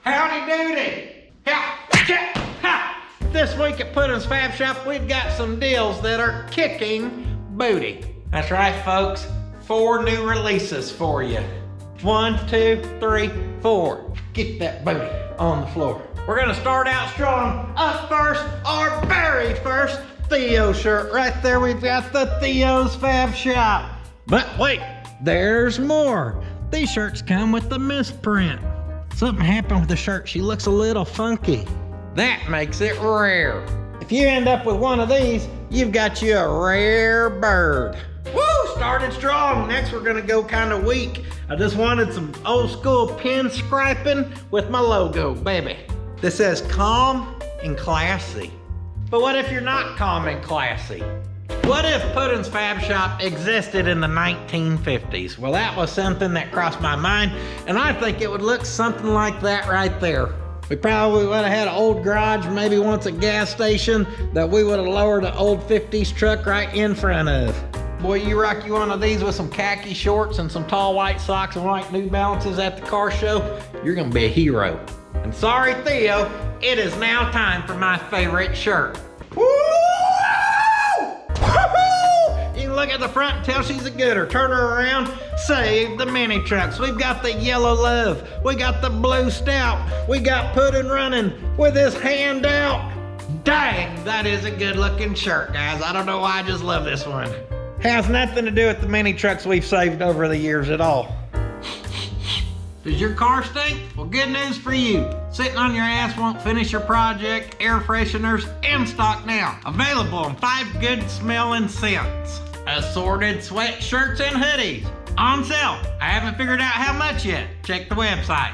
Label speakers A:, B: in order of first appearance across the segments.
A: Howdy doody! This week at Puddins Fab Shop, we've got some deals that are kicking booty. That's right, folks. 4 new releases for you. 1, 2, 3, 4. Get that booty on the floor. We're gonna start out strong. Up first, our very first Theo shirt. Right there, we've got the Theo's Fab Shop. But wait, there's more. These shirts come with the misprint. Something happened with the shirt. She looks a little funky. That makes it rare. If you end up with one of these, you've got you a rare bird. Woo, started strong. Next, we're gonna go kind of weak. I just wanted some old school pin scraping with my logo, baby. This says calm and classy. But what if you're not calm and classy? What if Puddins Fab Shop existed in the 1950s? Well, that was something that crossed my mind, and I think it would look something like that right there. We probably would have had an old garage, maybe once a gas station, that we would have lowered an old 50s truck right in front of. Boy, you rock you one of these with some khaki shorts and some tall white socks and white New Balances at the car show, you're gonna be a hero. And sorry, Theo, it is now time for my favorite shirt. Woo! You can look at the front and tell she's a gooder. Turn her around, save the mini trucks. We've got the yellow love. We got the blue stout. We got Puddin running with his hand out. Dang, that is a good looking shirt, guys. I don't know why, I just love this one. Has nothing to do with the mini trucks we've saved over the years at all. Does your car stink? Well, good news for you. Sitting on your ass won't finish your project. Air fresheners in stock now. Available in 5 good smelling scents. Assorted sweatshirts and hoodies. On sale. I haven't figured out how much yet. Check the website.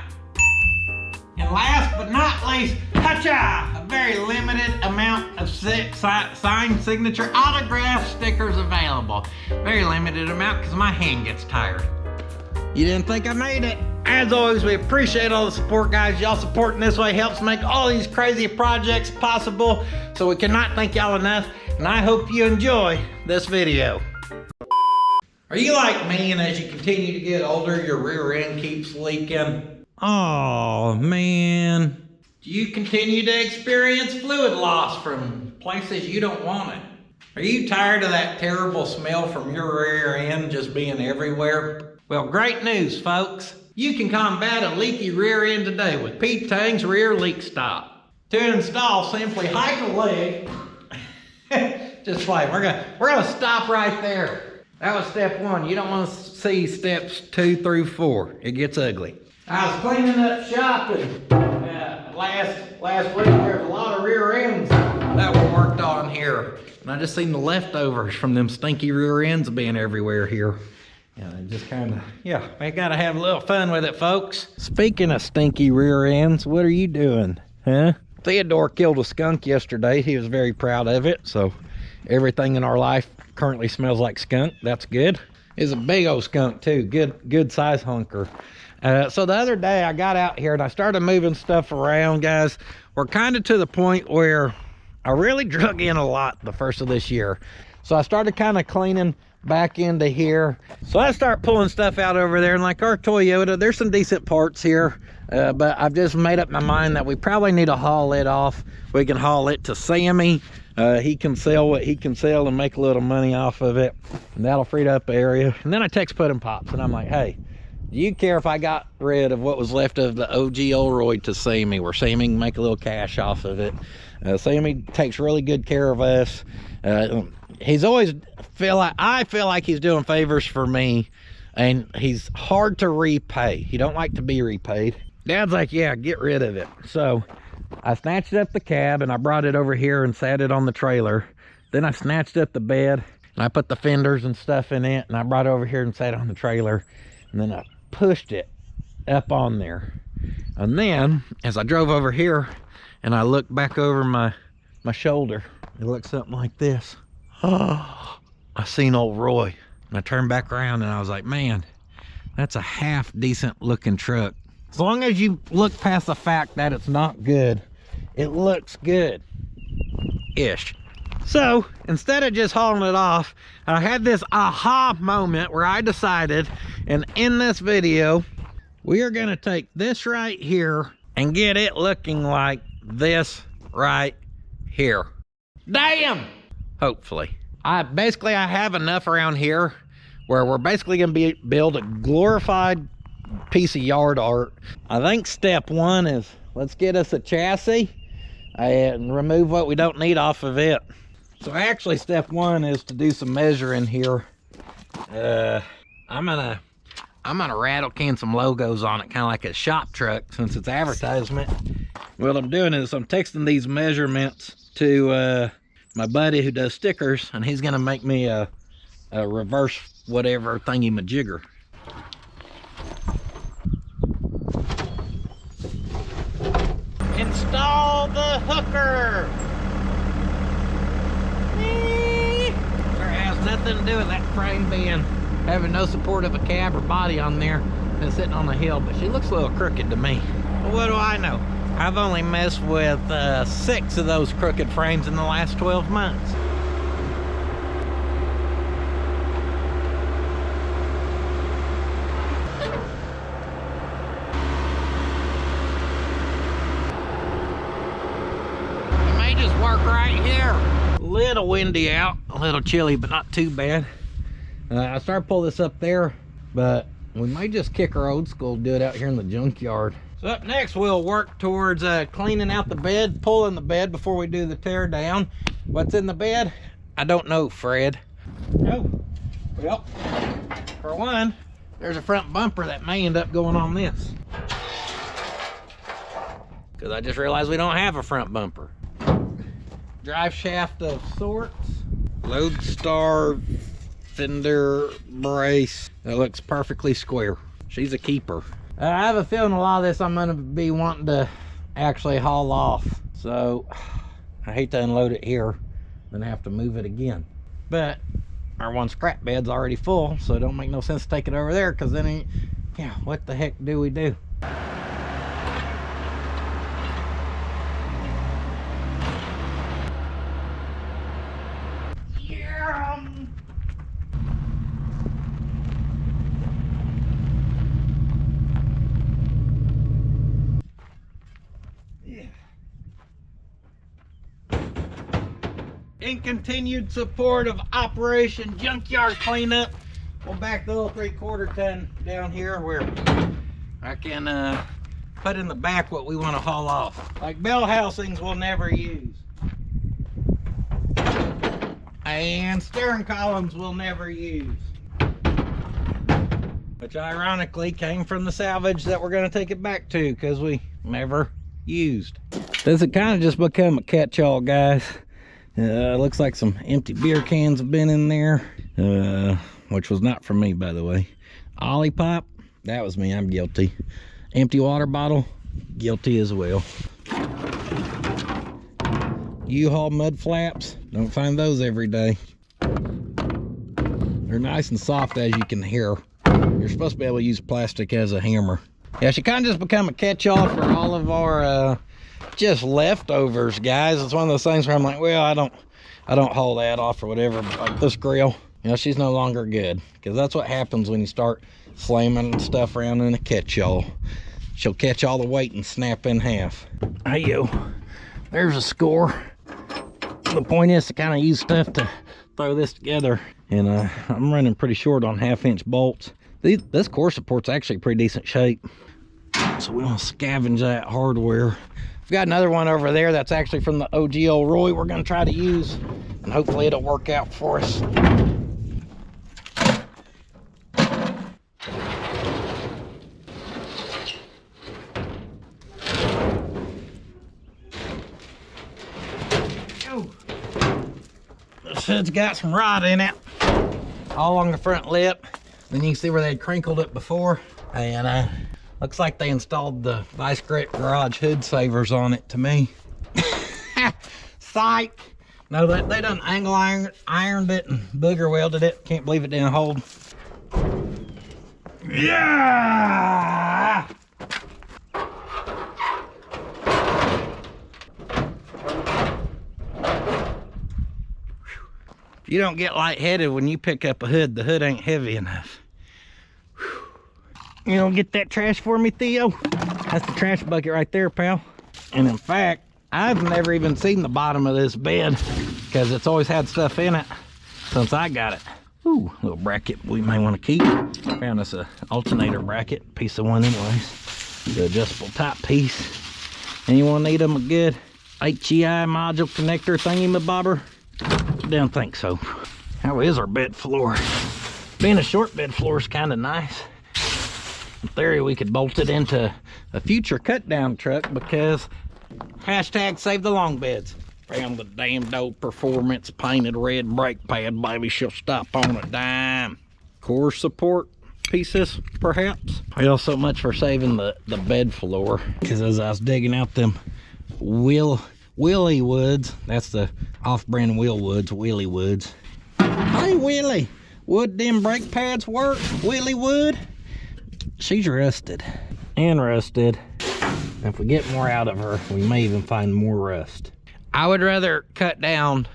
A: And last but not least, a very limited amount of signed signature autograph stickers available. Very limited amount because my hand gets tired. You didn't think I made it? As always, we appreciate all the support, guys. Y'all supporting this way helps make all these crazy projects possible, so we cannot thank y'all enough, and I hope you enjoy this video. Are you like me, and as you continue to get older, your rear end keeps leaking? Oh, man. Do you continue to experience fluid loss from places you don't want it? Are you tired of that terrible smell from your rear end just being everywhere? Well, great news, folks. You can combat a leaky rear end today with C10's Rear Leak Stop. To install, simply hike a leg. Just play. We're gonna stop right there. That was step 1. You don't want to see steps 2 through 4. It gets ugly. I was cleaning up shop and last week there was a lot of rear ends that were worked on here. And I just seen the leftovers from them stinky rear ends being everywhere here. And just kind of, yeah, we gotta have a little fun with it, folks. Speaking of stinky rear ends, what are you doing, huh? Theodore killed a skunk yesterday. He was very proud of it. So everything in our life currently smells like skunk. That's good. It's a big old skunk too. Good size hunker. So the other day I got out here and I started moving stuff around, guys. We're kind of to the point where I really drug in a lot the first of this year. So I started kind of cleaning back into here. So I start pulling stuff out over there, and like our Toyota, there's some decent parts here, but I've just made up my mind that we probably need to haul it off. We can haul it to Sammy. He can sell what he can sell and make a little money off of it, and that'll free up the area. And then I text Puddin' Pops and I'm like, hey, do you care if I got rid of what was left of the OG Olroyd to Sammy, where Sammy can make a little cash off of it? Sammy takes really good care of us. He's always I feel like he's doing favors for me, and he's hard to repay. He don't like to be repaid. Dad's like, yeah, get rid of it. So I snatched up the cab and I brought it over here and sat it on the trailer. Then I snatched up the bed and I put the fenders and stuff in it, and I brought it over here and sat it on the trailer, and then I pushed it up on there. And then as I drove over here and I looked back over my shoulder, it looked something like this. Oh, I seen old Roy, and I turned back around and I was like, man, that's a half decent looking truck. As long as you look past the fact that it's not good, it looks good-ish. So instead of just hauling it off, I had this aha moment where I decided, and in this video, we are gonna take this right here and get it looking like this right here. Damn! Hopefully. I have enough around here where we're basically gonna build a glorified piece of yard art. I think step one is let's get us a chassis and remove what we don't need off of it. So actually step one is to do some measuring here. I'm gonna rattle can some logos on it, kind of like a shop truck, since it's advertisement. What I'm doing is I'm texting these measurements to my buddy who does stickers, and he's gonna make me a reverse whatever thingy majigger. Install the hooker. There has nothing to do with that frame being having no support of a cab or body on there and sitting on a hill, but she looks a little crooked to me. Well, what do I know? I've only messed with 6 of those crooked frames in the last 12 months. It may just work right here. A little windy out, a little chilly, but not too bad. I started pulling this up there, but we may just kick our old school, do it out here in the junkyard. So up next, we'll work towards cleaning out the bed, pulling the bed before we do the tear down. What's in the bed? I don't know, Fred. Oh, well, for one, there's a front bumper that may end up going on this. Because I just realized we don't have a front bumper. Drive shaft of sorts. Lodestar fender brace. That looks perfectly square. She's a keeper. I have a feeling a lot of this I'm going to be wanting to actually haul off. So I hate to unload it here, then have to move it again. But our one scrap bed's already full, so it don't make no sense to take it over there, because then, yeah, what the heck do we do? In continued support of Operation Junkyard Cleanup, we'll back the little 3/4 ton down here where I can put in the back what we want to haul off. Like bell housings we'll never use. And steering columns we'll never use. Which ironically came from the salvage that we're going to take it back to, because we never used. This has kind of just become a catch-all, guys. Looks like some empty beer cans have been in there, which was not from me, by the way. Ollie pop, that was me, I'm guilty. Empty water bottle, guilty as well. U-Haul mud flaps, don't find those every day. They're nice and soft, as you can hear. You're supposed to be able to use plastic as a hammer. Yeah, she kind of just become a catch-all for all of our just leftovers, guys. It's one of those things where I'm like, well, I don't haul that off or whatever, but like this grill, you know, she's no longer good, because that's what happens when you start slamming stuff around in a catch-all. She'll catch all the weight and snap in half. Hey yo, there's a score. The point is to kind of use stuff to throw this together, and I'm running pretty short on 1/2-inch bolts. This core support's actually pretty decent shape, so we want to scavenge that hardware. We've got another one over there that's actually from the OG old Roy we're going to try to use, and hopefully it'll work out for us. This hood's got some rot in it, all on the front lip. Then you can see where they crinkled it before, and looks like they installed the Vice Grip Garage hood savers on it to me. Psych! No, they done angle ironed it and booger welded it. Can't believe it didn't hold. Yeah! You don't get lightheaded when you pick up a hood. The hood ain't heavy enough. You don't get that trash for me, Theo? That's the trash bucket right there, pal. And in fact, I've never even seen the bottom of this bed because it's always had stuff in it since I got it. Ooh, little bracket we may want to keep. Found us a alternator bracket, piece of one anyways. The adjustable top piece. Anyone need them a good HEI module connector thingy-mabobber? Don't think so. How is our bed floor? Being a short bed floor is kind of nice. In theory, we could bolt it into a future cut down truck because hashtag save the long beds. Found the damned old performance painted red brake pad, baby. She'll stop on a dime. Core support pieces, perhaps. Well, so much for saving the bed floor, because as I was digging out them Willie Woods, that's the off-brand Will Woods, Willie Woods. Hey Willie, would them brake pads work, Willie Wood? She's rusted and rusted. If we get more out of her, we may even find more rust. I would rather cut down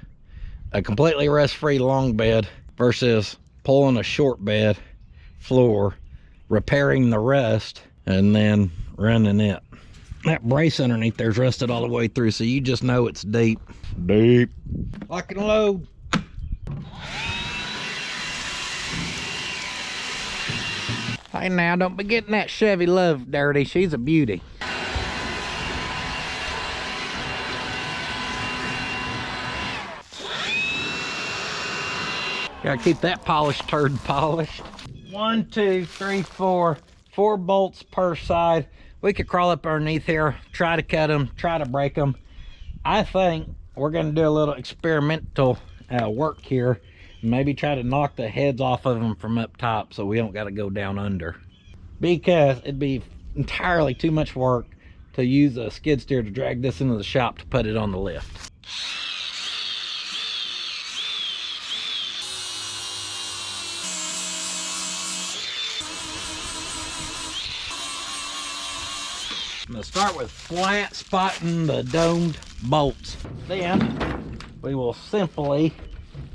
A: a completely rust-free long bed versus pulling a short bed floor, repairing the rust, and then running it. That brace underneath there's rusted all the way through, so you just know it's deep. Deep. Lock and load. Hey now, don't be getting that Chevy Love dirty. She's a beauty. Gotta keep that polished turd polished. 1, 2, 3, 4. 4 bolts per side. We could crawl up underneath here, try to cut them, try to break them. I think we're gonna do a little experimental work here. Maybe try to knock the heads off of them from up top so we don't gotta go down under. Because it'd be entirely too much work to use a skid steer to drag this into the shop to put it on the lift. I'm gonna start with flat spotting the domed bolts. Then we will simply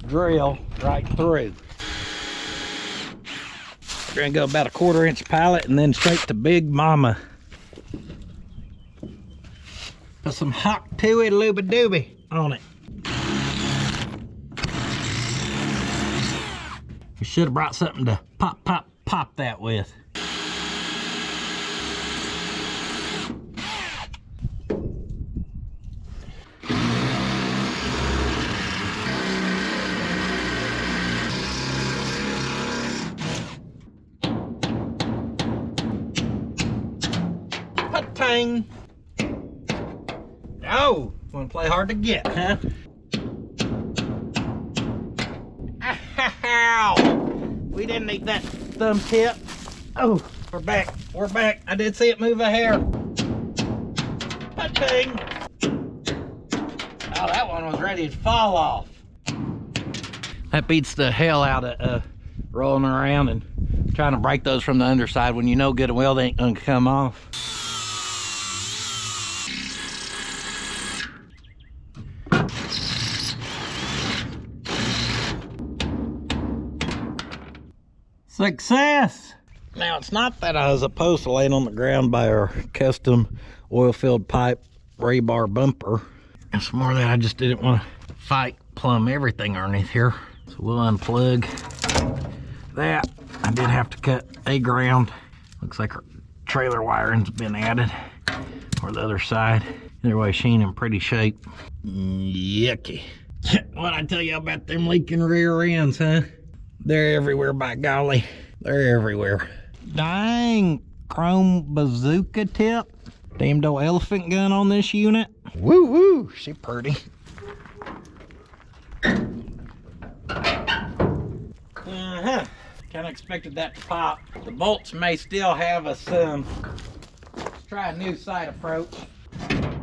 A: drill right through. We're gonna go about a 1/4 inch pilot and then straight to Big Mama. Put some hot tooey looby dooby on it. We should have brought something to pop that with. Tang. Oh, wanna play hard to get, huh? Ow! We didn't need that thumb tip. Oh, we're back. We're back. I did see it move a hair. Tang. Oh, that one was ready to fall off. That beats the hell out of rolling around and trying to break those from the underside when you know good and well they ain't gonna come off. Success! Now, it's not that I was opposed to laying on the ground by our custom oil-filled pipe rebar bumper. It's more that I just didn't want to fight plumb everything underneath here. So we'll unplug that. I did have to cut a ground. Looks like our trailer wiring's been added. Or the other side. Either way, she ain't in pretty shape. Yucky. What'd I tell you about them leaking rear ends, huh? They're everywhere, by golly. They're everywhere. Dang, chrome bazooka tip. Damned old elephant gun on this unit. Woo woo, she pretty. Kind of expected that to pop. The bolts may still have us some. Let's try a new side approach.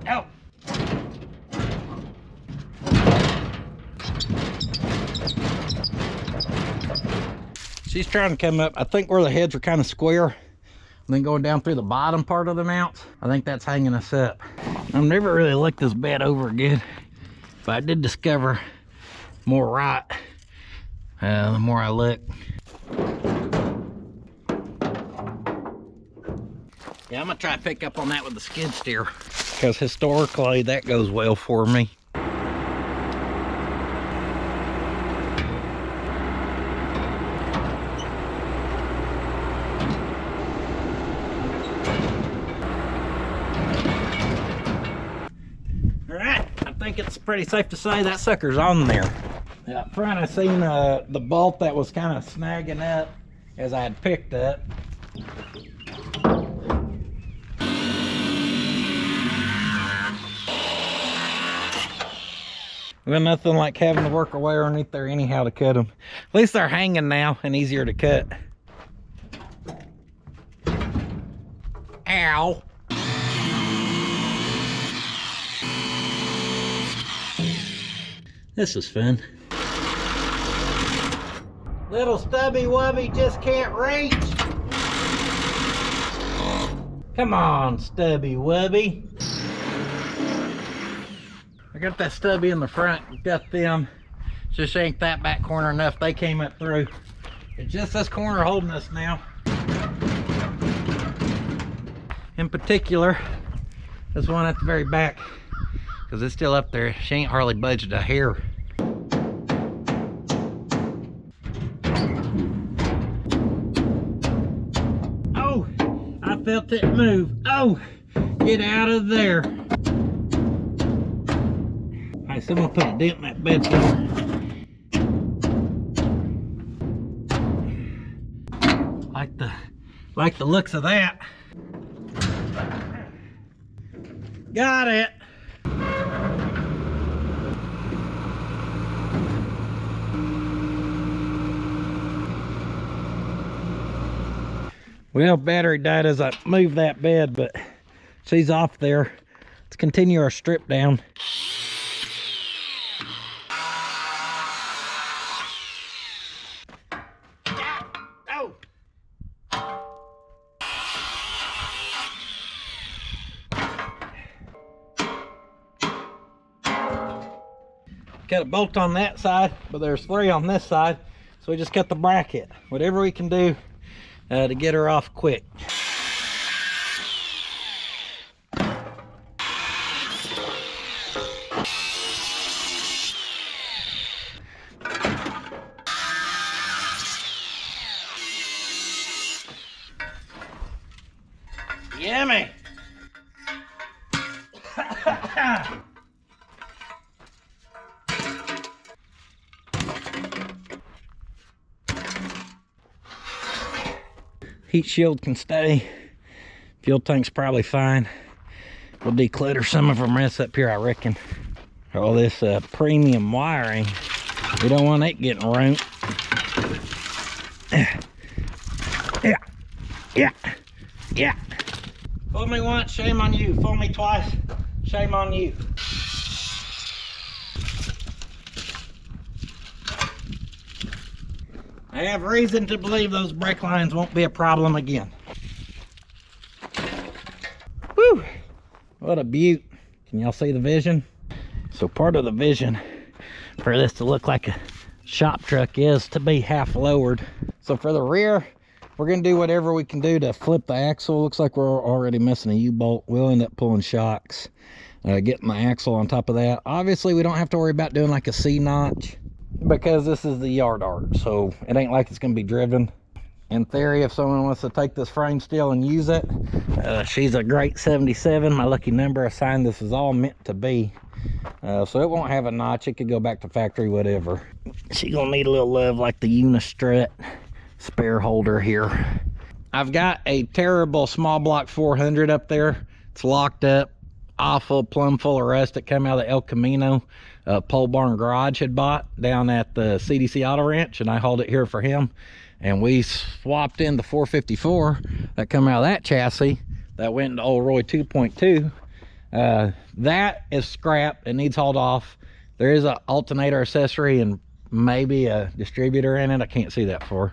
A: Oh. She's trying to come up. I think where the heads are kind of square, and then going down through the bottom part of the mounts, I think that's hanging us up. I've never really looked this bed over again, but I did discover more right the more I look. Yeah, I'm gonna try to pick up on that with the skid steer, because historically that goes well for me. Alright, I think it's pretty safe to say that sucker's on there. Up front I seen the bolt that was kind of snagging up as I had picked up. Well, nothing like having to work our way underneath there anyhow to cut them. At least they're hanging now and easier to cut. Ow. This is fun. Little stubby wubby just can't reach. Come on, stubby wubby. I got that stubby in the front, got them. Just ain't that back corner enough. They came up through. It's just this corner holding us now. In particular, this one at the very back, because it's still up there. She ain't hardly budged a hair. Oh, I felt it move. Oh, get out of there. Alright, so I'm gonna put a dent in that bed floor. Like the looks of that. Got it. Well, battery died as I moved that bed, but she's off there. Let's continue our strip down. Got a bolt on that side, but there's 3 on this side, so we just cut the bracket. Whatever we can do to get her off quick. Yummy. Heat shield can stay. Fuel tank's probably fine. We'll declutter some of our mess up here, I reckon. All this premium wiring, we don't want it getting ruined. Yeah. Fool me once, shame on you. Fool me twice, shame on you. I have reason to believe those brake lines won't be a problem again. Woo! What a beaut. Can y'all see the vision? So part of the vision for this to look like a shop truck is to be half lowered. So for the rear, we're gonna do whatever we can do to flip the axle. Looks like we're already missing a U-bolt. We'll end up pulling shocks, getting the axle on top of that. Obviously, we don't have to worry about doing like a C-notch, because this is the yard art, so it ain't like it's gonna be driven. In theory, if someone wants to take this frame steel and use it, she's a great 77, my lucky number assigned. This is all meant to be, so it won't have a notch. It could go back to factory, whatever. She's gonna need a little love like the Unistrut spare holder here. I've got a terrible small block 400 up there. It's locked up, awful, plumb full of rust. It came out of the El Camino Pole Barn Garage had bought down at the CDC Auto Ranch, and I hauled it here for him, and we swapped in the 454 that come out of that chassis that went into old Roy 2.2. That is scrap. It needs hauled off. There is an alternator accessory and maybe a distributor in it. I can't see that far.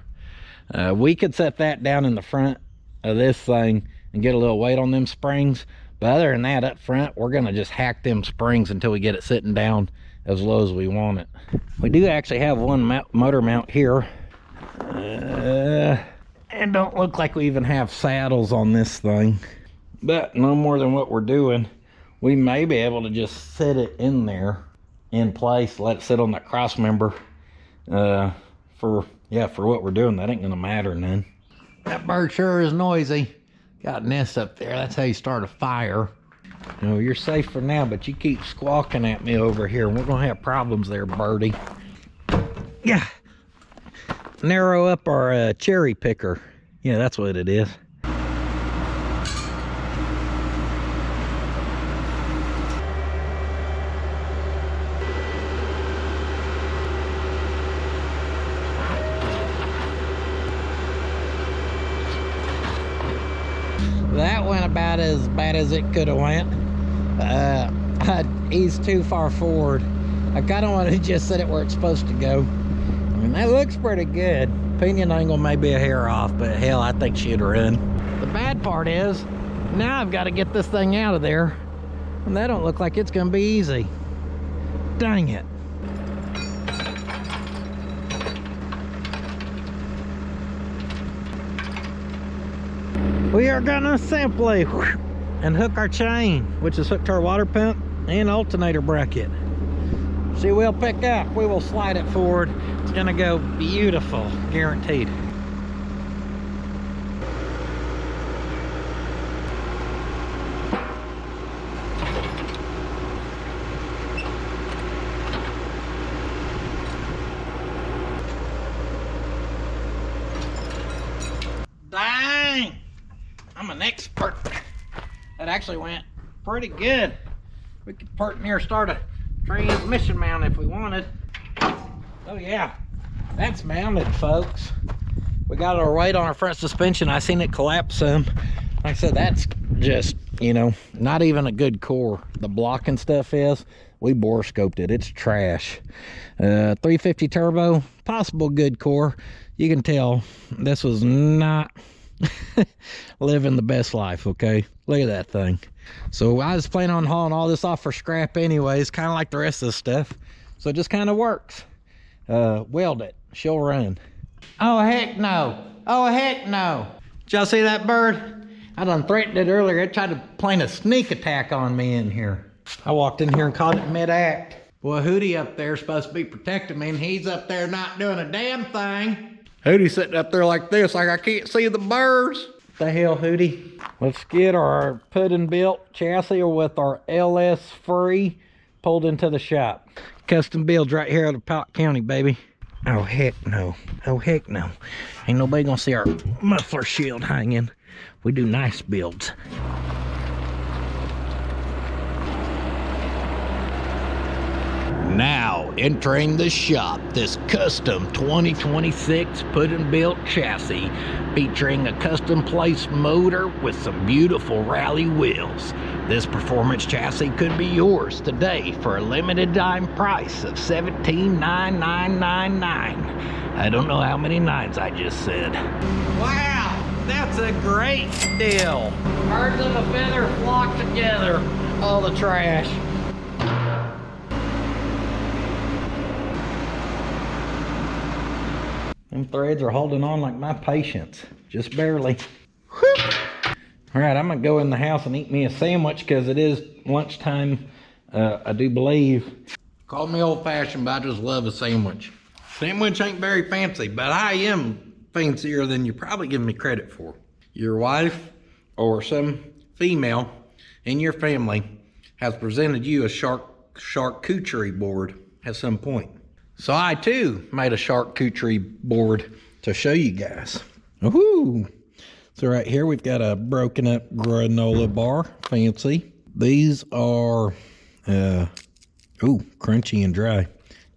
A: We could set that down in the front of this thing and get a little weight on them springs, but other than that, up front, we're gonna just hack them springs until we get it sitting down as low as we want it. We do actually have one motor mount here, and don't look like we even have saddles on this thing. but no more than what we're doing. We may be able to just set it in there in place, let it sit on that cross member for what we're doing. That ain't gonna matter none. That bird sure is noisy. Got a nest up there. That's how you start a fire. You know, you're safe for now, but you keep squawking at me over here, and we're gonna have problems there, birdie. Yeah. Narrow up our cherry picker. Yeah, that's what it is. That went about as bad as it could have went. I eased too far forward. I kind of want to just set it where it's supposed to go. I mean, that looks pretty good. Pinion angle may be a hair off, but hell, I think she'd run. The bad part is, now I've got to get this thing out of there, and that don't look like it's gonna be easy. Dang it. We are gonna simply unhook our chain, which is hooked to our water pump and alternator bracket. She will pick up. We will slide it forward. It's gonna go beautiful, guaranteed. Dang! I'm an expert. That actually went pretty good. We could part near start a transmission mount if we wanted. Oh yeah, that's mounted, folks. We got our weight on our front suspension. I seen it collapse some. Like I said, that's just, you know, not even a good core. The block and stuff is, we bore scoped it. It's trash. 350 turbo, possible good core. You can tell this was not living the best life, okay? Look at that thing. So I was planning on hauling all this off for scrap anyways, kind of like the rest of the stuff. So it just kind of works. Weld it, she'll run. Oh heck no, oh heck no. Did y'all see that bird? I done threatened it earlier. It tried to plan a sneak attack on me in here. I walked in here and caught it mid-act. Boy, Hootie up there is supposed to be protecting me, and he's up there not doing a damn thing. Hootie's sitting up there like this, like I can't see the birds. What the hell, Hootie? Let's get our puddin-built chassis with our LS free pulled into the shop. Custom builds right here out of Polk County, baby. Oh heck no, oh heck no. Ain't nobody gonna see our muffler shield hanging. We do nice builds. Now entering the shop, this custom 2026 puddin-built chassis featuring a custom placed motor with some beautiful rally wheels. This performance chassis could be yours today for a limited time price of $17,999. I don't know how many nines I just said. Wow, that's a great deal. Birds of a feather flock together. All the trash. Them threads are holding on like my patience, just barely. Whoop. All right, I'm gonna go in the house and eat me a sandwich because it is lunchtime, I do believe. Call me old-fashioned, but I just love a sandwich. Sandwich ain't very fancy, but I am fancier than you're probably giving me credit for. Your wife or some female in your family has presented you a charcuterie board at some point. So I too made a charcuterie board to show you guys. Woohoo! So right here we've got a broken up granola bar, fancy. These are, crunchy and dry.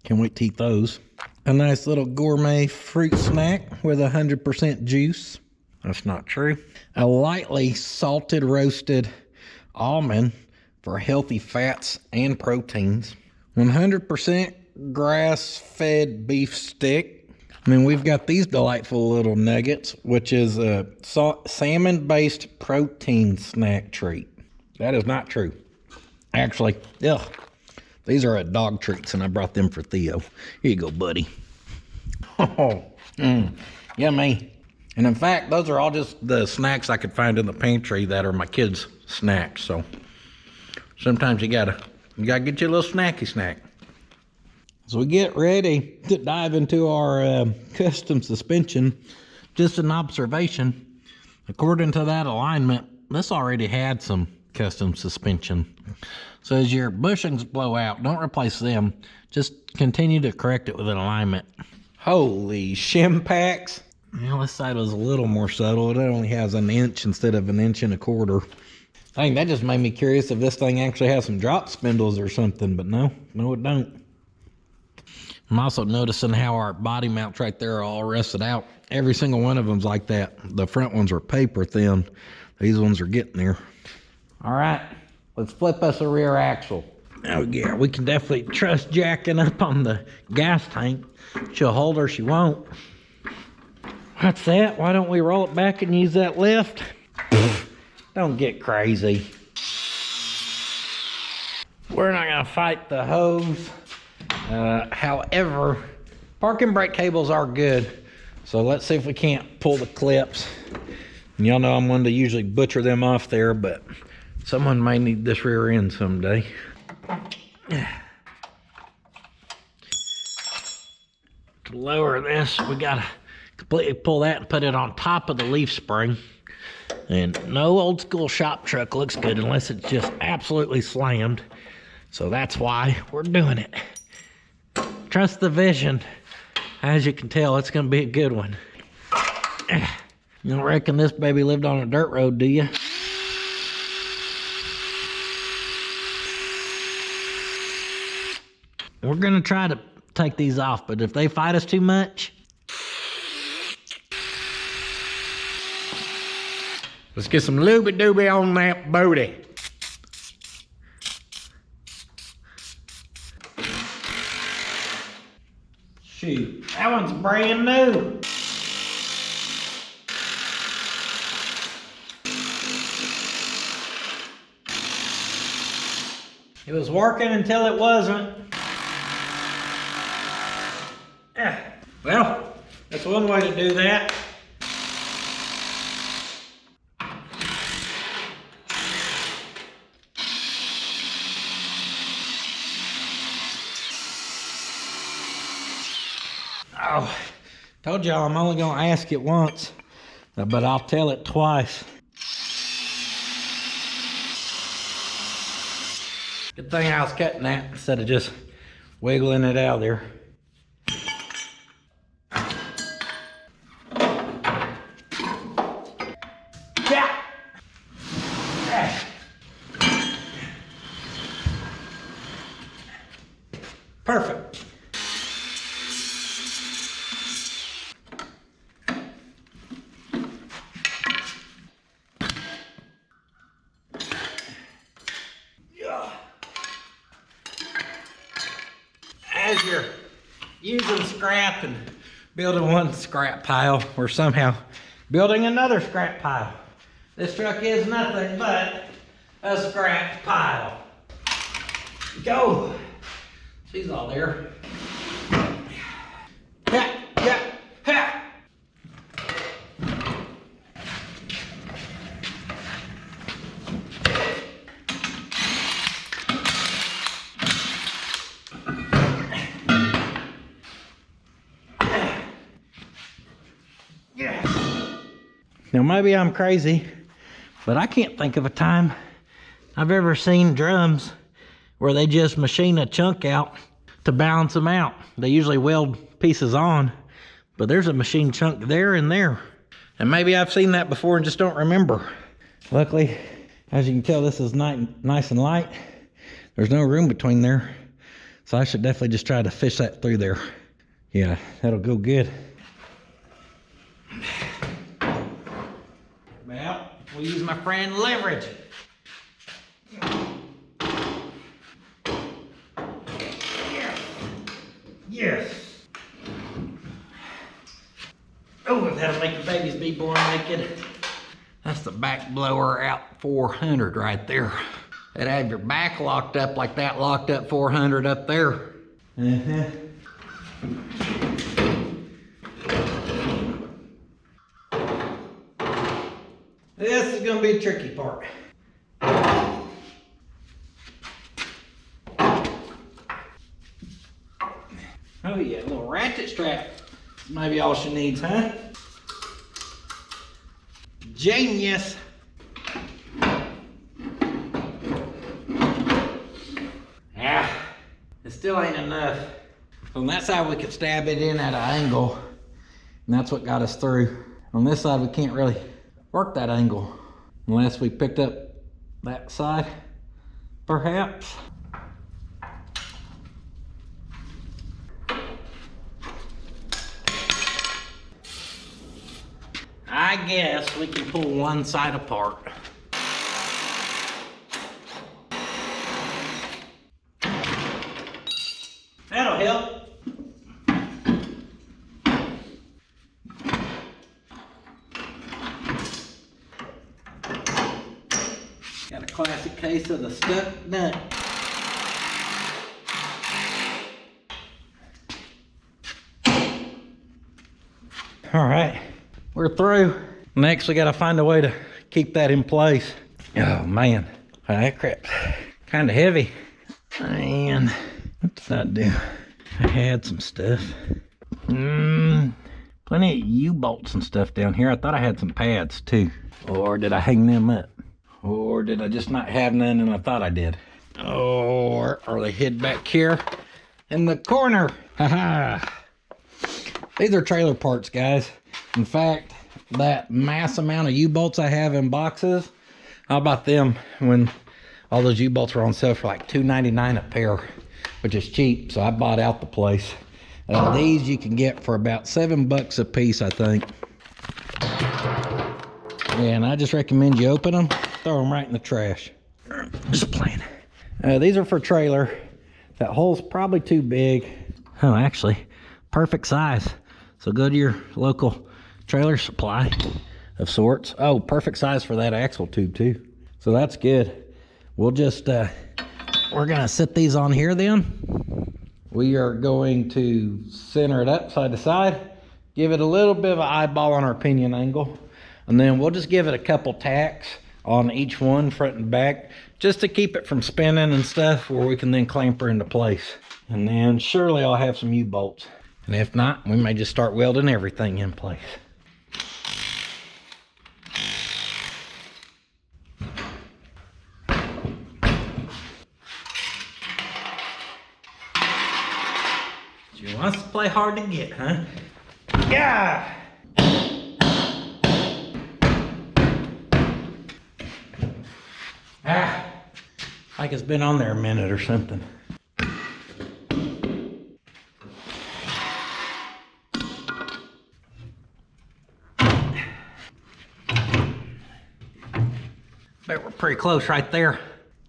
A: Can't wait to eat those. A nice little gourmet fruit snack with 100% juice. That's not true. A lightly salted roasted almond for healthy fats and proteins. 100% grass-fed beef stick. And then we've got these delightful little nuggets, which is a salmon-based protein snack treat. That is not true. Actually, these are dog treats, and I brought them for Theo. Here you go, buddy. Oh, yummy. And in fact, those are all just the snacks I could find in the pantry that are my kids' snacks. So sometimes you gotta get you a little snacky snack. As we get ready to dive into our custom suspension, just an observation, according to that alignment, this already had some custom suspension. So as your bushings blow out, don't replace them. Just continue to correct it with an alignment. Holy shim packs. Well, this side was a little more subtle. It only has 1 inch instead of 1 1/4 inches. Dang, that just made me curious if this thing actually has some drop spindles or something, but no, it don't. I'm also noticing how our body mounts right there are all rusted out. Every single one of them's like that. The front ones are paper thin. These ones are getting there. All right, let's flip us a rear axle. Oh yeah, we can definitely trust jacking up on the gas tank. She'll hold or she won't. What's that? Why don't we roll it back and use that lift? Don't get crazy. We're not gonna fight the hose. However, parking brake cables are good. So let's see if we can't pull the clips. And y'all know I'm one to usually butcher them off there, but someone may need this rear end someday. To lower this, we gotta completely pull that and put it on top of the leaf spring. And no old school shop truck looks good unless it's just absolutely slammed. So that's why we're doing it. Trust the vision. As you can tell, it's gonna be a good one. You don't reckon this baby lived on a dirt road, do you? We're gonna try to take these off, but if they fight us too much, let's get some looby-dooby on that booty. Shoot, that one's brand new. It was working until it wasn't. Well, that's one way to do that. Oh, told y'all I'm only gonna ask it once, but I'll tell it twice. Good thing I was cutting that instead of just wiggling it out of there. Perfect. As you're using scrap and building one scrap pile, we're somehow building another scrap pile. This truck is nothing but a scrap pile. Go. She's all there. Ha, ha, ha. Now maybe I'm crazy, but I can't think of a time I've ever seen drums where they just machine a chunk out to balance them out. They usually weld pieces on, but there's a machine chunk there and there. And maybe I've seen that before and just don't remember. Luckily, as you can tell, this is nice and light. There's no room between there. So I should definitely just try to fish that through there. Yeah, that'll go good. Well, we'll use my friend leverage. Yes. Oh, that'll make the babies be born naked. That's the back blower out 400 right there. That'd have your back locked up like that locked up 400 up there. gonna be a tricky part. Oh yeah, a little ratchet strap. Maybe all she needs, huh? Genius. Ah, it still ain't enough. On that side we could stab it in at an angle, and that's what got us through. On this side we can't really work that angle unless we picked up that side, perhaps. I guess we can pull one side apart. That'll help. Got a classic case of the stuck nut. All right, we're through. Next, we gotta find a way to keep that in place. Oh man, that crap's kind of heavy. And what did I do? I had some stuff. Plenty of U-bolts and stuff down here. I thought I had some pads too. Or did I hang them up? Or did I just not have none and I thought I did? Or are they hid back here in the corner? Haha. These are trailer parts, guys. In fact, that mass amount of U-bolts I have in boxes, how about them when all those U-bolts were on sale for like $2.99 a pair, which is cheap, so I bought out the place. These you can get for about $7 a piece, I think. And I just recommend you open them, throw them right in the trash. Just playing. These are for trailer. That hole's probably too big. Oh, actually, perfect size. So go to your local trailer supply of sorts. Oh, perfect size for that axle tube too. So that's good. We'll just, we're gonna sit these on here then. We are going to center it up side to side, give it a little bit of an eyeball on our pinion angle, and then we'll just give it a couple tacks on each one, front and back, just to keep it from spinning and stuff, where we can then clamp her into place. And then surely I'll have some U-bolts. And if not, we may just start welding everything in place. She wants to play hard to get, huh? Yeah! Ah, like it's been on there a minute or something. Bet we're pretty close right there.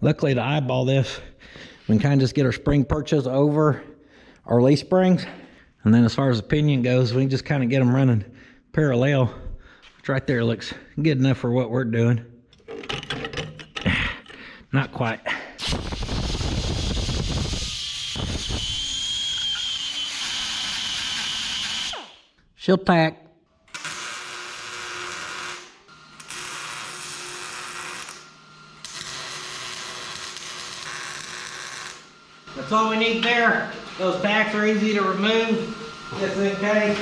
A: Luckily, to eyeball this, we can kind of just get our spring perches over our leaf springs. And then as far as the pinion goes, we can just kind of get them running parallel. Which right there looks good enough for what we're doing. Not quite. She'll tack. That's all we need there. Those tacks are easy to remove, just in case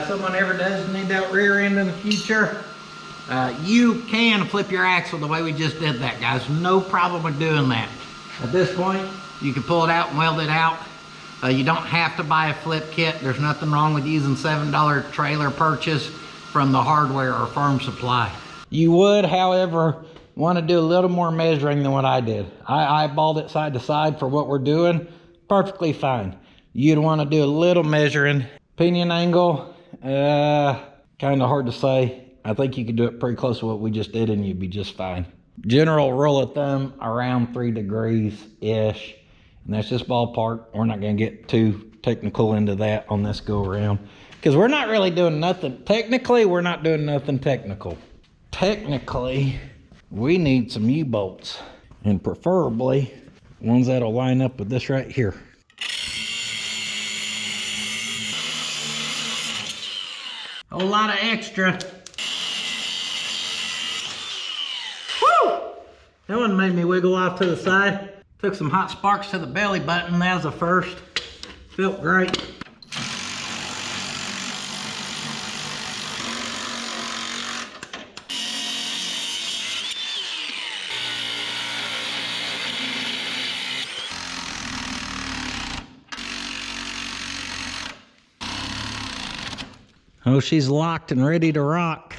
A: someone ever does need that rear end in the future. You can flip your axle the way we just did that, guys. No problem with doing that. At this point, you can pull it out and weld it out. You don't have to buy a flip kit. There's nothing wrong with using $7 trailer purchase from the hardware or farm supply. You would, however, want to do a little more measuring than what I did. I eyeballed it side to side for what we're doing. Perfectly fine. You'd want to do a little measuring. Pinion angle, kind of hard to say. I think you could do it pretty close to what we just did and you'd be just fine. General rule of thumb, around 3 degrees-ish. And that's just ballpark. We're not going to get too technical into that on this go around. Because we're not really doing nothing. Technically, we're not doing nothing technical. Technically, we need some U-bolts. And preferably, ones that'll line up with this right here. A whole lot of extra. That one made me wiggle off to the side. Took some hot sparks to the belly button. That was the first. Felt great. Oh, she's locked and ready to rock.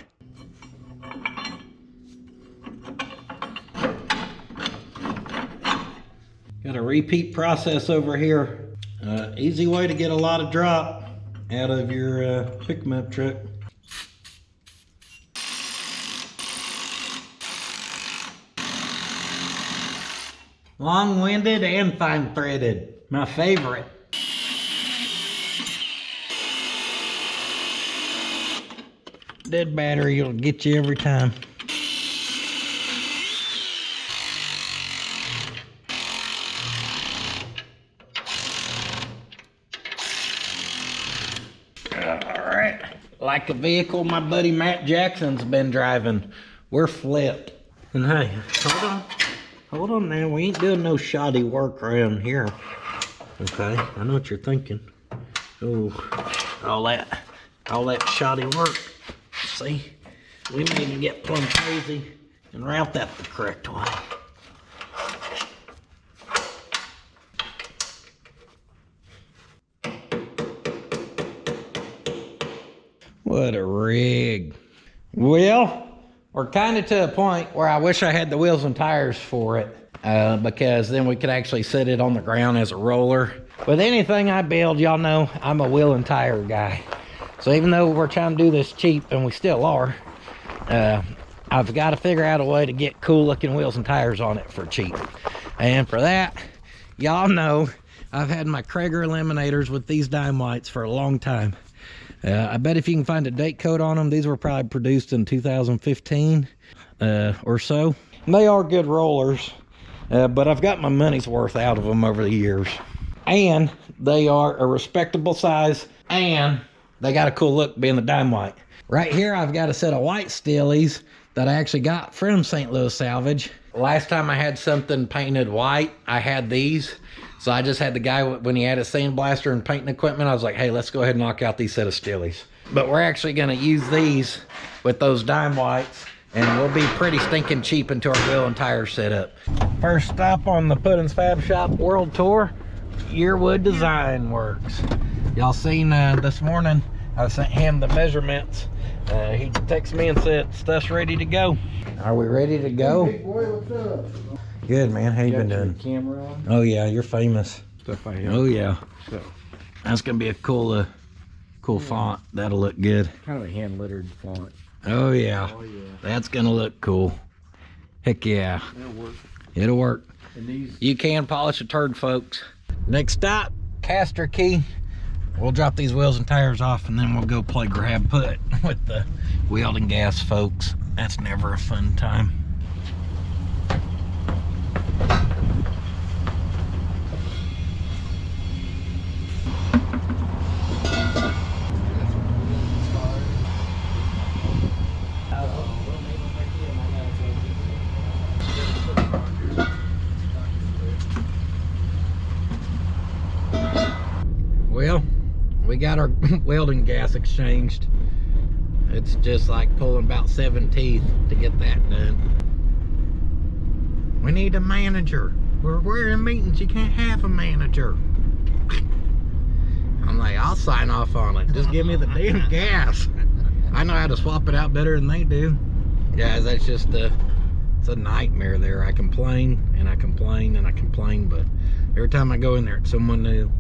A: Got a repeat process over here. Easy way to get a lot of drop out of your pick 'em up truck. Long-winded and fine-threaded. My favorite. Dead battery will get you every time. Alright, like a vehicle my buddy Matt Jackson's been driving. We're flipped. And hey, hold on now, we ain't doing no shoddy work around here. Okay, I know what you're thinking. Oh, all that shoddy work. See, we need to get plumb crazy and route that the correct way. What a rig. Well, we're kind of to a point where I wish I had the wheels and tires for it, because then we could actually set it on the ground as a roller. With anything I build, y'all know I'm a wheel and tire guy. So even though we're trying to do this cheap, and we still are, I've got to figure out a way to get cool looking wheels and tires on it for cheap. And for that, y'all know I've had my Krager eliminators with these dime whites for a long time. I bet if you can find a date code on them, these were probably produced in 2015 or so. And they are good rollers, but I've got my money's worth out of them over the years. And they are a respectable size, and they got a cool look being the dime white. Right here, I've got a set of white steelies that I actually got from St. Louis Salvage. Last time I had something painted white, I had these. So I just had the guy, when he had a sandblaster and painting equipment, I was like, hey, let's go ahead and knock out these set of steelies. But we're actually gonna use these with those dime whites, and we'll be pretty stinking cheap into our wheel and tire setup. First stop on the puddins.fab.shop world tour, Yearwood Design Works. Y'all seen this morning, I sent him the measurements. He texted me and said, stuff's ready to go. Are we ready to go?
B: Hey, boy, what's up?
A: Good, man. How you been doing?
B: Camera on?
A: Oh yeah, you're famous.
B: Stuff I have.
A: Oh yeah.
B: So,
A: That's gonna be a cool font. That'll look good.
B: kind of a hand lettered font.
A: Oh yeah.
B: Oh yeah.
A: That's gonna look cool. Heck yeah.
B: That'll work.
A: It'll work.
B: And these.
A: You can polish a turd, folks. Next stop, caster key. We'll drop these wheels and tires off, and then we'll go play grab put with the welding gas folks. That's never a fun time. Well, we got our welding gas exchanged. It's just like pulling about 7 teeth to get that done. We need a manager. We're in meetings, you can't have a manager. I'm like, I'll sign off on it. Just give me the damn gas. I know how to swap it out better than they do. Guys, that's just it's a nightmare there. I complain and I complain and I complain, but every time I go in there, it's someone new.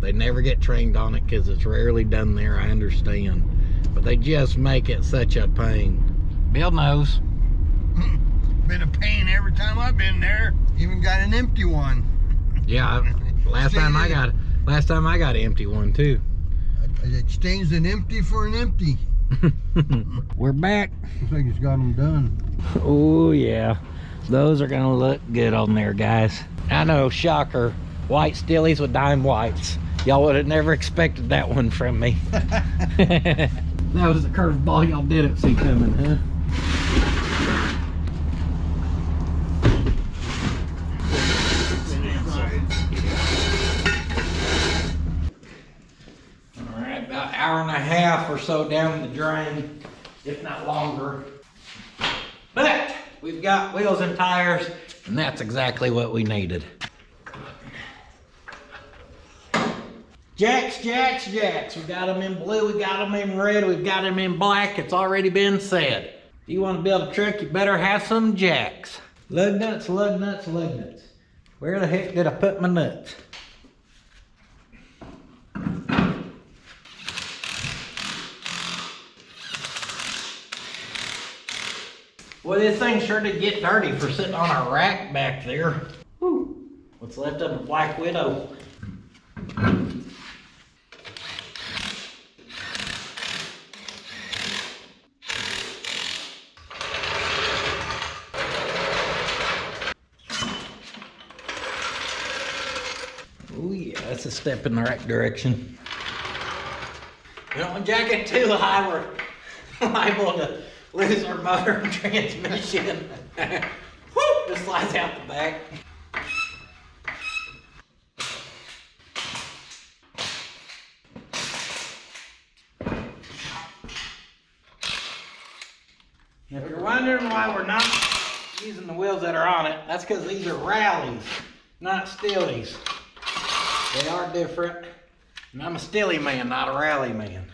A: They never get trained on it because it's rarely done there, I understand. But they just make it such a pain. Bill knows.
C: Been a pain every time I've been there. Even got an empty one.
A: Yeah, last time I got an empty one too.
C: I exchanged an empty for an empty.
A: We're back.
C: Looks like it's got them done.
A: Oh yeah, those are gonna look good on there, guys. I know, shocker. White steelies with dime whites. Y'all would have never expected that one from me. That was the curveball y'all didn't see coming, huh? hour and a half or so down the drain, if not longer. But we've got wheels and tires, and that's exactly what we needed. Jacks, jacks, jacks. We got them in blue, we got them in red, we've got them in black. It's already been said. If you want to build a truck, you better have some jacks. Lug nuts, lug nuts, lug nuts. Where the heck did I put my nuts? Well, this thing sure did get dirty for sitting on a rack back there. Whew. What's left of a Black Widow. Oh yeah, that's a step in the right direction. You don't want to jack it too high, we're liable to lose our motor and transmission. Woo! Just slides out the back. If you're wondering why we're not using the wheels that are on it, that's because these are rallies, not stillies. They are different. And I'm a stilly man, not a rally man.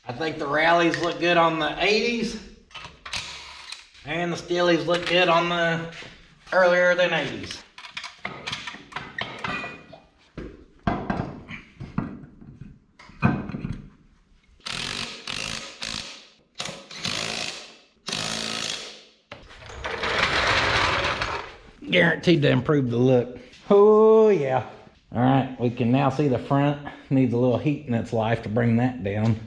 A: I think the rallies look good on the 80s. And the stillies look good on the earlier than 80s. Guaranteed to improve the look. Oh yeah. All right, we can now see the front. Needs a little heat in its life to bring that down.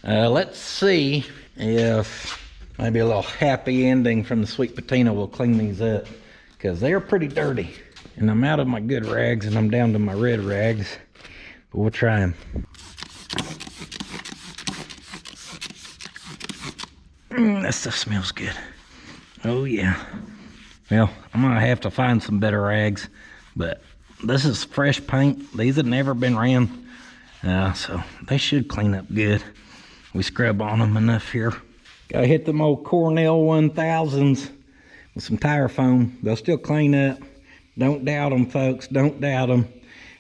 A: Let's see if maybe a little happy ending from the sweet patina will clean these up, because they're pretty dirty. And I'm out of my good rags and I'm down to my red rags, but we'll try them. That stuff smells good. Oh yeah. Well, I'm gonna have to find some better rags, but this is fresh paint. These have never been ran, so they should clean up good. We scrub on them enough here. Gotta hit them old Cornell 1000s with some tire foam. They'll still clean up. Don't doubt them, folks. Don't doubt them.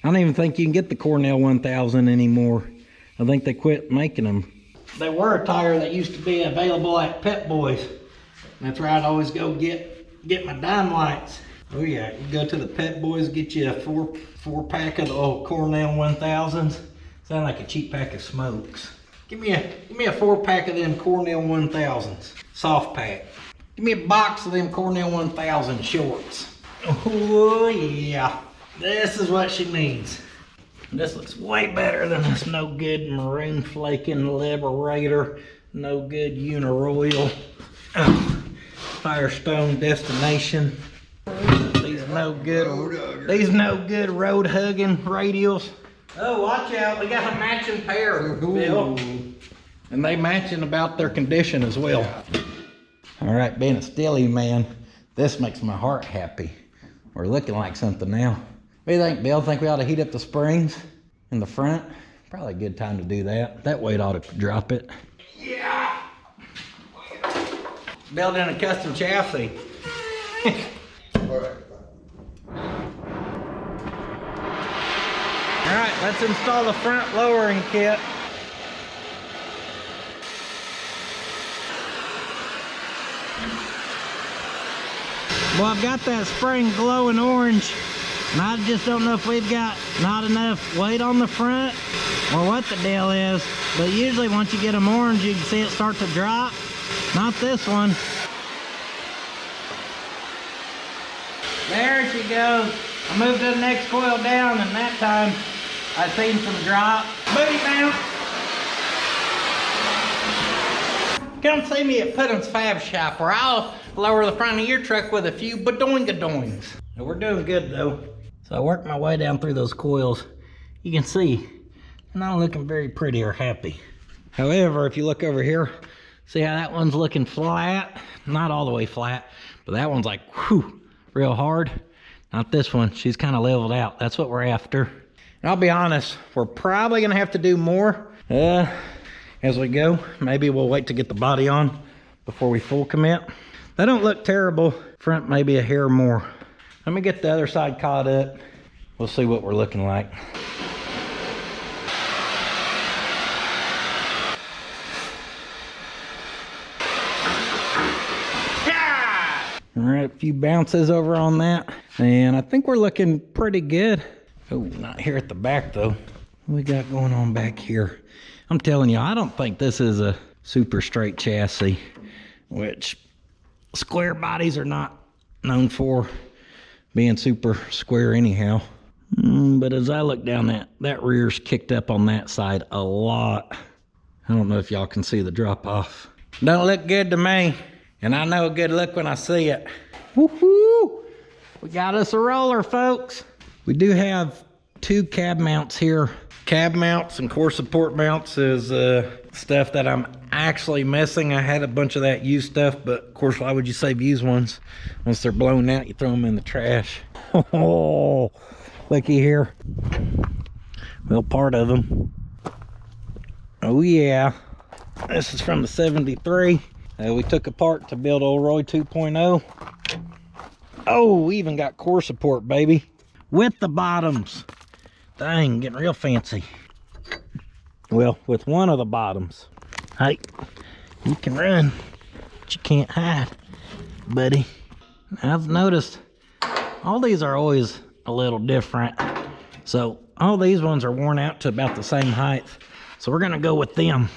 A: I don't even think you can get the Cornell 1000 anymore. I think they quit making them. They were a tire that used to be available at Pep Boys. That's where I'd always go get my dime lights. Oh yeah, you go to the Pep Boys, get you a four pack of the old Cornell 1000s. Sound like a cheap pack of smokes. Give me a 4-pack of them Cornell 1000s, soft pack. Give me a box of them Cornell 1000 shorts. Oh yeah, this is what she needs. This looks way better than this no good maroon flaking Liberator, no good Uniroyal. Firestone Destination. These no good road hugging radials. Oh, watch out, we got a matching pair, Bill. And they matching about their condition as well. All right, being a stilly man, this makes my heart happy. We're looking like something now. What do you think, Bill? Think we ought to heat up the springs in the front? Probably a good time to do that. That weight ought to drop it. Yeah. Building a custom chassis. All right, let's install the front lowering kit. Well, I've got that spring glowing orange, and I just don't know if we've got not enough weight on the front or what the deal is, but usually once you get them orange, you can see it start to drop. Not this one. There she goes. I moved the next coil down, and that time I seen some drop. Booty mount. Come see me at puddins.fab.shop, where I'll lower the front of your truck with a few badoingadoings. We're doing good though. So I worked my way down through those coils. You can see I'm not looking very pretty or happy. However, if you look over here, see how that one's looking flat? Not all the way flat, but that one's like, whew, real hard. Not this one, she's kind of leveled out. That's what we're after. I'll be honest, we're probably gonna have to do more as we go. Maybe we'll wait to get the body on before we full commit. They don't look terrible. Front maybe a hair more. Let me get the other side caught up. We'll see what we're looking like. All right, a few bounces over on that. And I think we're looking pretty good. Oh, not here at the back though. What we got going on back here? I'm telling you, I don't think this is a super straight chassis, which square bodies are not known for being super square anyhow. But as I look down that rear's kicked up on that side a lot. I don't know if y'all can see the drop off. Don't look good to me. And I know a good look when I see it. Woohoo! We got us a roller, folks. We do have 2 cab mounts here. Cab mounts and core support mounts is stuff that I'm actually missing. I had a bunch of that used stuff, but of course, why would you save used ones? Once they're blown out, you throw them in the trash. Oh, looky here. Well, part of them. Oh yeah. This is from the 73. We took apart to build old Roy 2.0. Oh, we even got core support, baby. With the bottoms. Dang, getting real fancy. Well, with one of the bottoms. Hey, you can run, but you can't hide, buddy. I've noticed all these are always a little different. So all these ones are worn out to about the same height. So we're gonna go with them.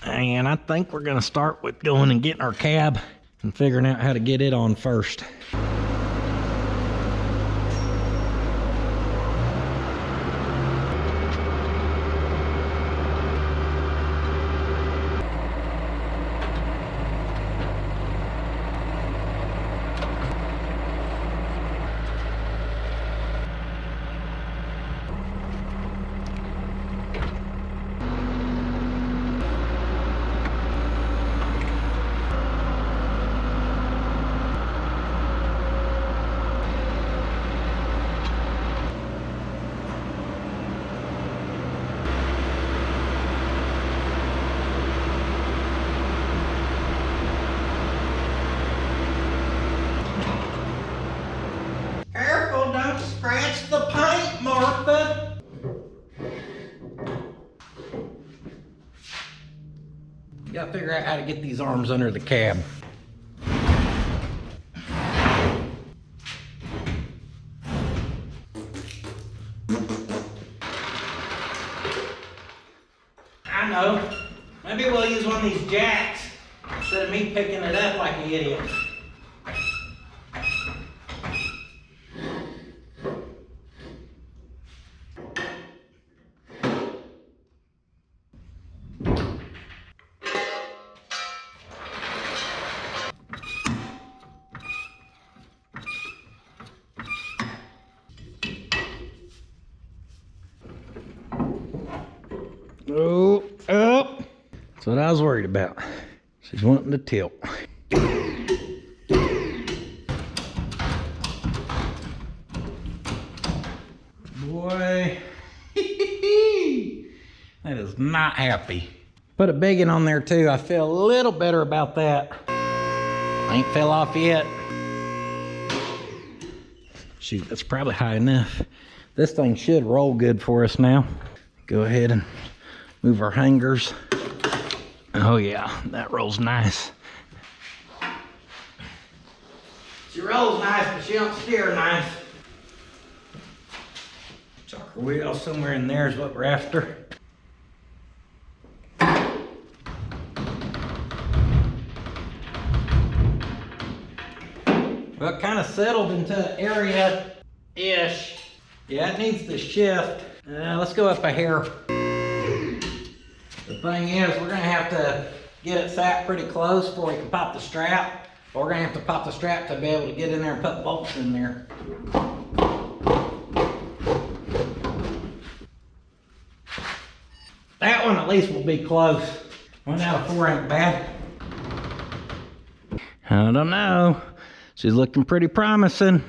A: And I think we're gonna start with going and getting our cab and figuring out how to get it on first. Scratch the paint, Martha. You gotta figure out how to get these arms under the cab. I know. Maybe we'll use one of these jacks instead of me picking it up like an idiot. Oh, up. That's what I was worried about. She's wanting to tilt. Boy, that is not happy. Put a big one on there too. I feel a little better about that. Ain't fell off yet. Shoot, that's probably high enough. This thing should roll good for us now. Go ahead and move our hangers. Oh yeah, that rolls nice. She rolls nice, but she don't steer nice. Chuck her wheel somewhere in there is what we're after. Well, it kind of settled into an area-ish. Yeah, it needs to shift. Let's go up a hair. The thing is, we're gonna have to get it sat pretty close before we can pop the strap. But we're gonna have to pop the strap to be able to get in there and put bolts in there. That one at least will be close. 1 out of 4 ain't bad. I don't know. She's looking pretty promising.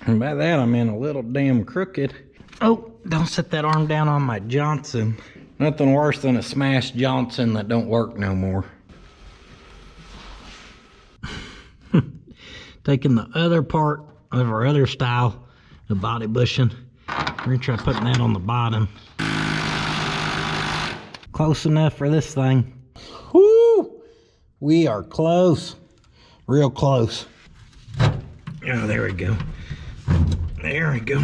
A: And by that I mean a little damn crooked. Oh, don't set that arm down on my Johnson. Nothing worse than a smashed Johnson that don't work no more. Taking the other part of our other style, the body bushing, we're gonna try putting that on the bottom. Close enough for this thing. Woo! We are close. Real close. Oh, there we go. There we go.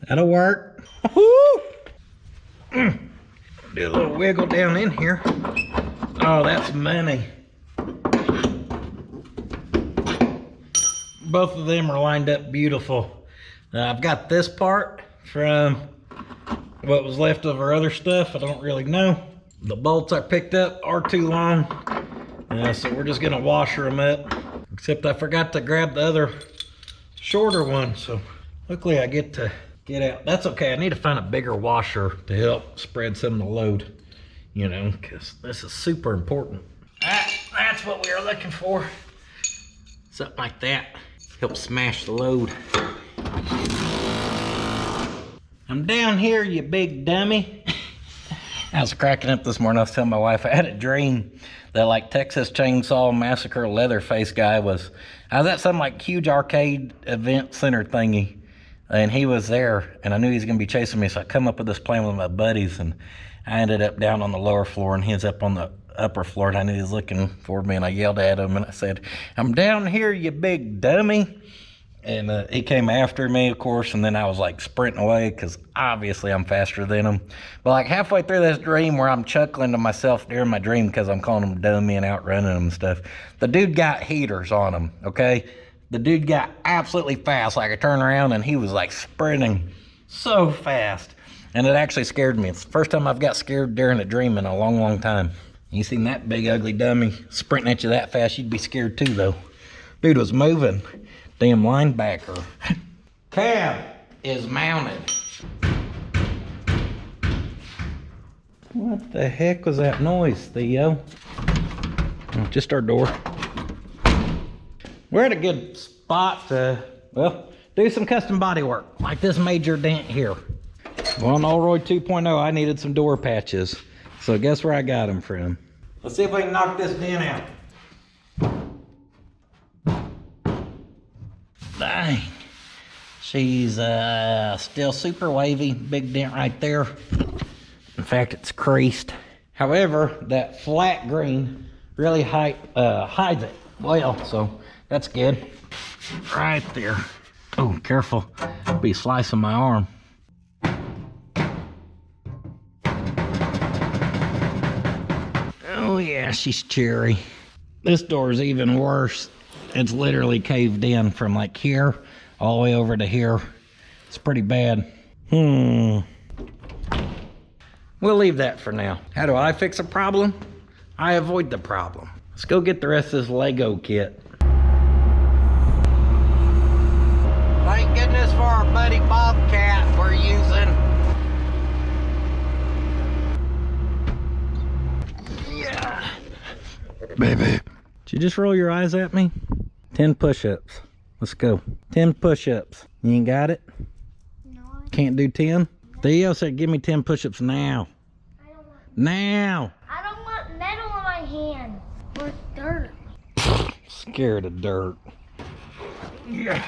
A: That'll work. Woo! Do a little wiggle down in here. Oh, that's money. Both of them are lined up beautiful. I've got this part from what was left of our other stuff. I don't really know. The bolts I picked up are too long. So we're just gonna washer them up. Except I forgot to grab the other shorter one. So luckily I get to get out. That's okay. I need to find a bigger washer to help spread some of the load. You know, because this is super important. That's what we were looking for. Something like that. Help smash the load. I'm down here, you big dummy. I was cracking up this morning. I was telling my wife I had a dream that like Texas Chainsaw Massacre Leatherface guy I was at some like huge arcade event center thingy, and he was there, and I knew he was gonna be chasing me, so I come up with this plan with my buddies, and I ended up down on the lower floor, and he was up on the upper floor, and I knew he was looking for me, and I yelled at him, and I said, "I'm down here, you big dummy." And he came after me, of course, and then I was like sprinting away because obviously I'm faster than him. But like halfway through this dream where I'm chuckling to myself during my dream because I'm calling him dummy and outrunning him and stuff, the dude got heaters on him, okay? The dude got absolutely fast. Like I turned around and he was like sprinting so fast. And it actually scared me. It's the first time I've got scared during a dream in a long, long time. You seen that big ugly dummy sprinting at you that fast, you'd be scared too though. Dude was moving. Damn linebacker. Cab is mounted. What the heck was that noise, Theo? Oh, just our door. We're at a good spot to, well, do some custom body work, like this major dent here. Well, on Olroyd 2.0, I needed some door patches. So guess where I got them from? Let's see if we can knock this dent out. Dang, she's still super wavy, big dent right there. In fact, it's creased. However, that flat green really hides it well, so that's good. Right there. Oh, careful, be slicing my arm. Oh yeah, she's cherry. This door's even worse. It's literally caved in from like here all the way over to here. It's pretty bad. We'll leave that for now. How do I fix a problem? I avoid the problem. Let's go get the rest of this Lego kit. Thank goodness for our buddy Bobcat we're using. Yeah. Baby. Did you just roll your eyes at me? 10 push-ups. Let's go. 10 push-ups. You ain't got it?
D: No.
A: Can't do 10? Theo said give me 10 push-ups now.
D: I don't want.
A: Now!
D: I don't want metal on my hand. Or dirt.
A: Scared of dirt. Yeah.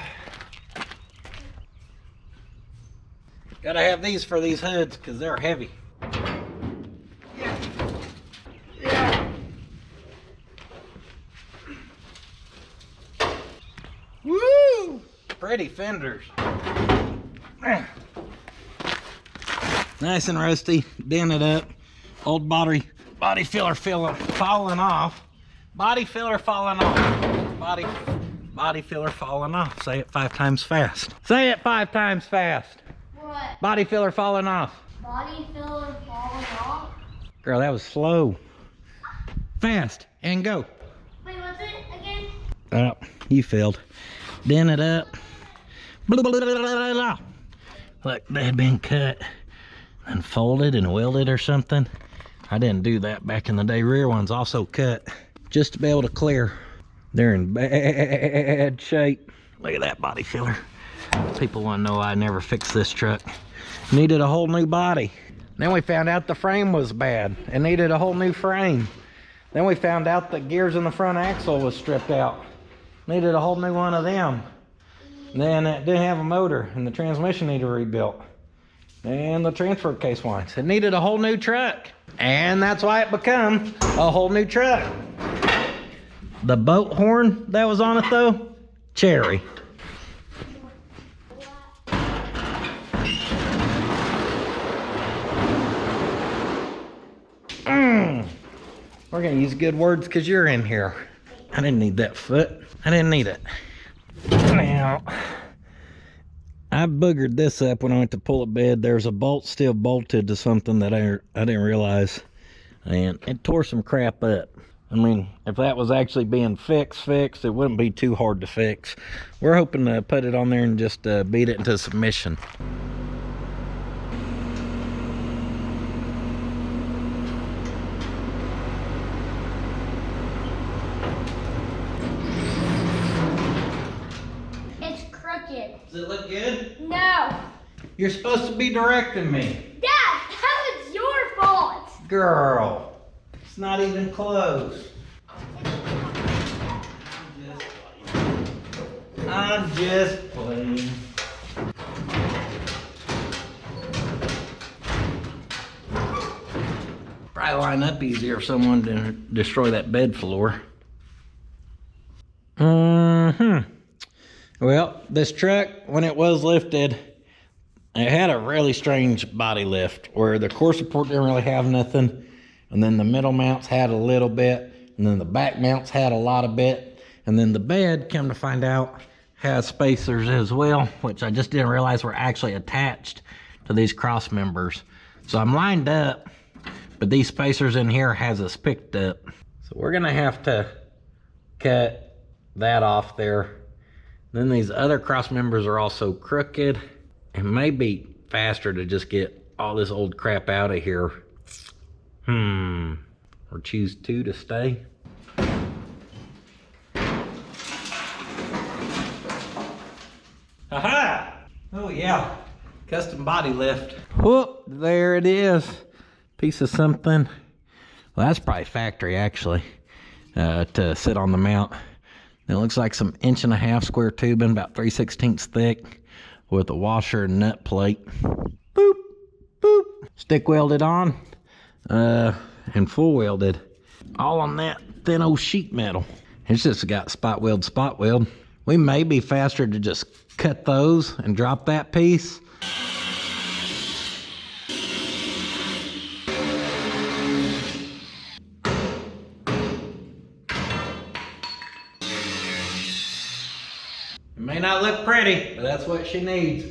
A: Gotta have these for these hoods because they're heavy. Woo! Pretty fenders. Nice and rusty, dented up. Old body filler falling off. Body filler falling off. Body filler falling off. Say it 5 times fast. Say it 5 times fast.
D: What?
A: Body filler falling off.
D: Body filler falling off?
A: Girl, that was slow. Fast and go.
D: Wait, what's it again?
A: Oh, you failed. Dent it up. Blah, blah, blah, blah, blah. Like that had been cut and folded and welded or something. I didn't do that back in the day. Rear one's also cut. just to be able to clear. They're in bad shape. Look at that body filler. People want to know I never fixed this truck. Needed a whole new body. Then we found out the frame was bad and needed a whole new frame. Then we found out the gears in the front axle was stripped out. Needed a whole new one of them. Then it didn't have a motor and the transmission needed rebuilt. And the transfer case winds. It needed a whole new truck. And that's why it became a whole new truck. The boat horn that was on it though, cherry. We're gonna use good words because you're in here. I didn't need that foot. I didn't need it. Now, I boogered this up when I went to pull a bed. There's a bolt still bolted to something that I didn't realize. And it tore some crap up. I mean, if that was actually being fixed, it wouldn't be too hard to fix. We're hoping to put it on there and just beat it into submission. Does it look good?
D: No.
A: You're supposed to be directing me.
D: Dad, that was your fault.
A: Girl, it's not even close. I'm just playing. Probably line up easier if someone didn't destroy that bed floor. Well, this truck, when it was lifted, it had a really strange body lift where the core support didn't really have nothing, and then the middle mounts had a little bit, and then the back mounts had a lot of bit, and then the bed, come to find out, has spacers as well, which I just didn't realize were actually attached to these cross members. So I'm lined up, but these spacers in here has us picked up. So we're gonna have to cut that off there. Then these other cross members are also crooked. It may be faster to just get all this old crap out of here. Or choose 2 to stay. Aha! Oh yeah, custom body lift. Whoop, there it is. Piece of something. Well, that's probably factory actually, to sit on the mount. It looks like some 1.5 inch square tubing, about 3/16 thick, with a washer and nut plate. Boop, boop. Stick welded on, and full welded. All on that thin old sheet metal. It's just got spot weld. We may be faster to just cut those and drop that piece. It may not look pretty, but that's what she needs.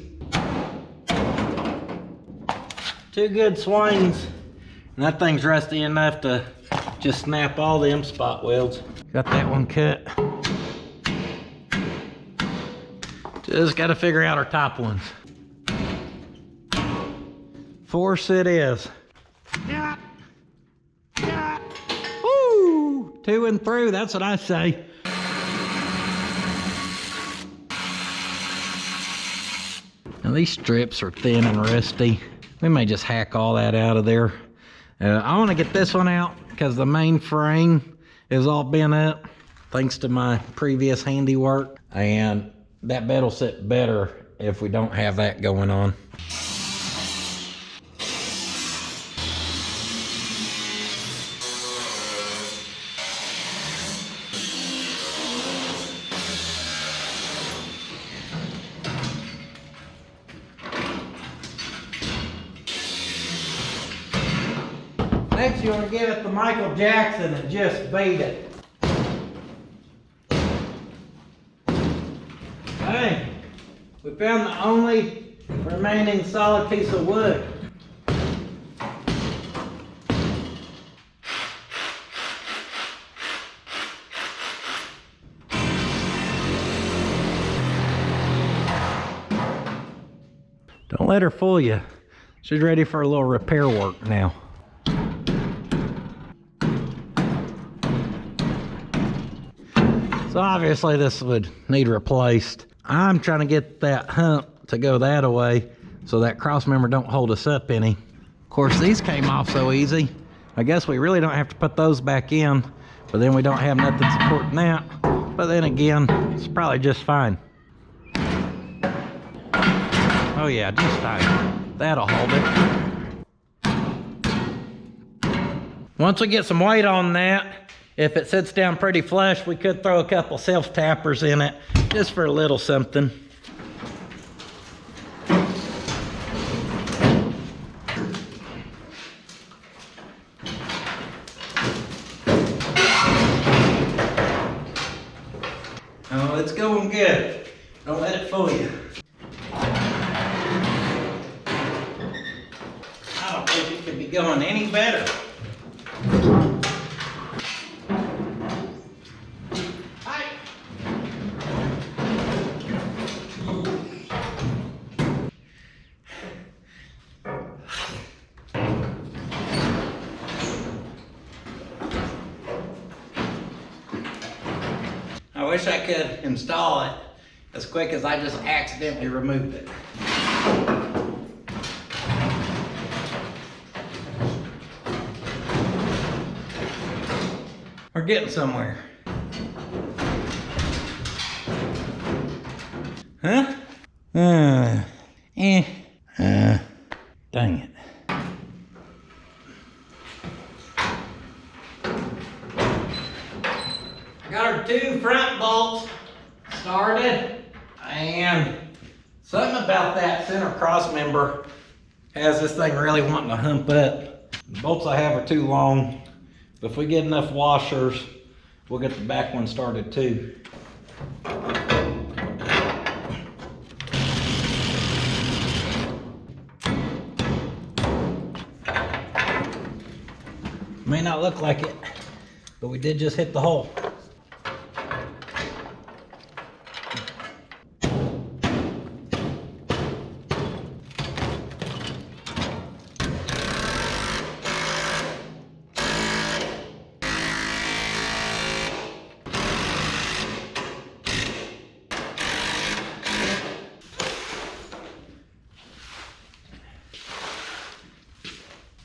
A: 2 good swings, and that thing's rusty enough to just snap all them spot welds. Got that one cut. Just got to figure out our top ones. Force it is. Yeah. Yeah. Woo! 2 and through, that's what I say. Now these strips are thin and rusty. We may just hack all that out of there. I want to get this one out because the main frame is all bent up thanks to my previous handiwork, and that bed will sit better if we don't have that going on. Next, you want to give it the Michael Jackson and just beat it. Hey, we found the only remaining solid piece of wood. Don't let her fool you. She's ready for a little repair work now. So obviously this would need replaced. I'm trying to get that hump to go that way so that cross member don't hold us up any. Of course, these came off so easy. I guess we really don't have to put those back in, but then we don't have nothing supporting that. But then again, it's probably just fine. Oh yeah, just fine. That'll hold it. Once we get some weight on that, if it sits down pretty flush, we could throw a couple self-tappers in it, just for a little something. Oh, it's going good. Don't let it fool you. I don't think it could be going any better. I wish I could install it as quick as I just accidentally removed it. We're getting somewhere. Huh? Dang it. I got our 2 front bolts started, and something about that center cross member has this thing really wanting to hump up. The bolts I have are too long, but if we get enough washers, we'll get the back one started too. May not look like it, but we did just hit the hole.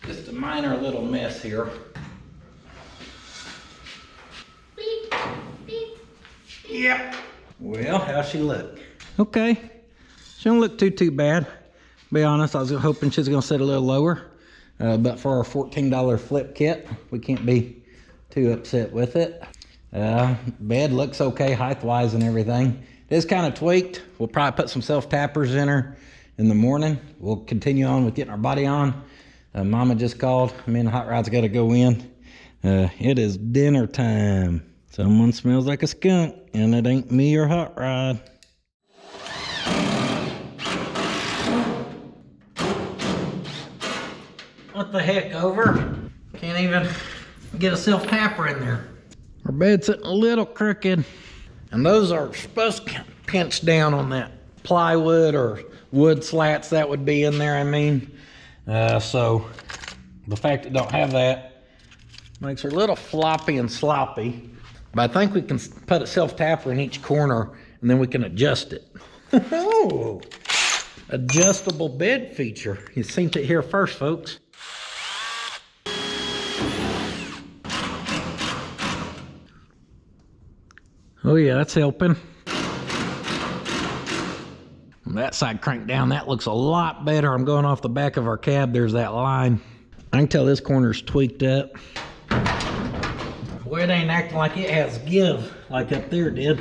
A: Just a minor little mess here.
D: Beep, beep.
A: Yep. Well, how's she look? Okay. She don't look too bad. Be honest, I was hoping she's gonna sit a little lower. But for our $14 flip kit, we can't be too upset with it. Bed looks okay height-wise and everything. It is kind of tweaked. We'll probably put some self-tappers in her in the morning. We'll continue on with getting our body on. Mama just called. Me and Hot Rod's got to go in. It is dinner time. Someone smells like a skunk, and it ain't me or Hot Rod. What the heck, over? Can't even get a self-tapper in there. Our bed's sitting a little crooked, and those are supposed to pinch down on that plywood or wood slats that would be in there, I mean. So the fact it don't have that makes her a little floppy and sloppy. But I think we can put a self-tapper in each corner, and then we can adjust it. Oh, adjustable bed feature. You've seen it here first, folks. Oh yeah, that's helping. That side cranked down, that looks a lot better. I'm going off the back of our cab, there's that line. I can tell this corner's tweaked up. Boy, it ain't acting like it has give like up there did.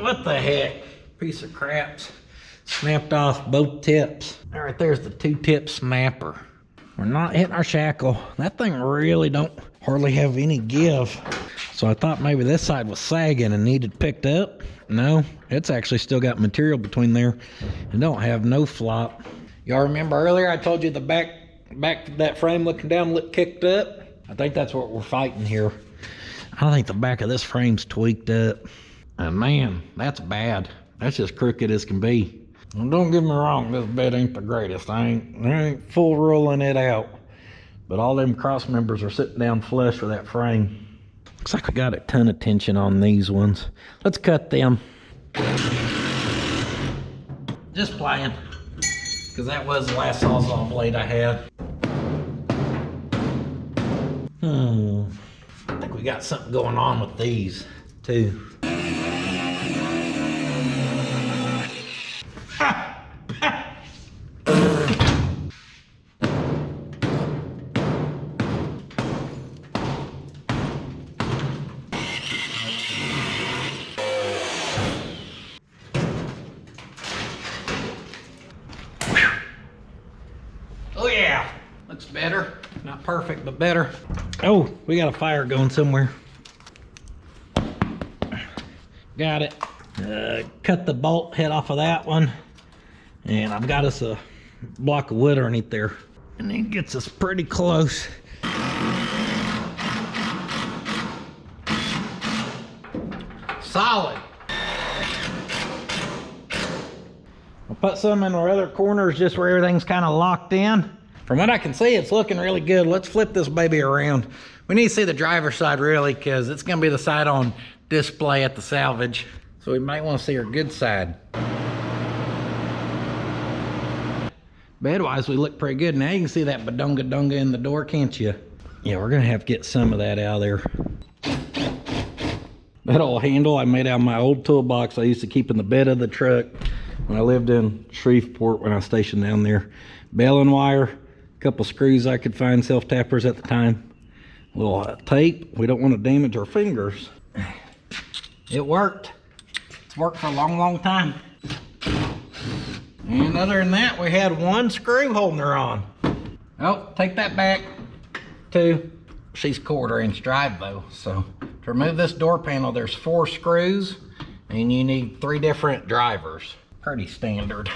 A: What the heck? Piece of craps. Snapped off both tips. Right there's the 2-tip snapper. We're not hitting our shackle. That thing really don't hardly have any give. So I thought maybe this side was sagging and needed picked up. No, it's actually still got material between there. It don't have no flop. Y'all remember earlier I told you the back of that frame looking down looked kicked up? I think that's what we're fighting here. I think the back of this frame's tweaked up. And man, that's bad. That's just crooked as can be. Well, don't get me wrong, this bed ain't the greatest. I ain't full rolling it out. But all them cross members are sitting down flush with that frame. Looks like we got a ton of tension on these ones. Let's cut them. Just playing. Because that was the last Sawzall blade I had. I think we got something going on with these, too. Oh yeah, looks better. Not perfect, but better. Oh, we got a fire going somewhere. Got it. Cut the bolt head off of that one. And I've got us a block of wood underneath there. And it gets us pretty close. Solid. I'll put some in our other corners just where everything's kind of locked in. From what I can see, it's looking really good. Let's flip this baby around. We need to see the driver's side really, because it's gonna be the side on display at the salvage. So we might want to see her good side. Bed-wise, we look pretty good. Now you can see that badonga-donga in the door, can't you? Yeah, we're gonna have to get some of that out of there. That old handle I made out of my old toolbox I used to keep in the bed of the truck when I lived in Shreveport when I was stationed down there. Baling wire, a couple screws I could find, self-tappers at the time. A little tape. We don't want to damage our fingers. It worked. It's worked for a long, long time. And other than that, we had one screw holding her on. Oh, take that back. Two. She's 1/4 inch drive though, so to remove this door panel, there's 4 screws and you need 3 different drivers. Pretty standard.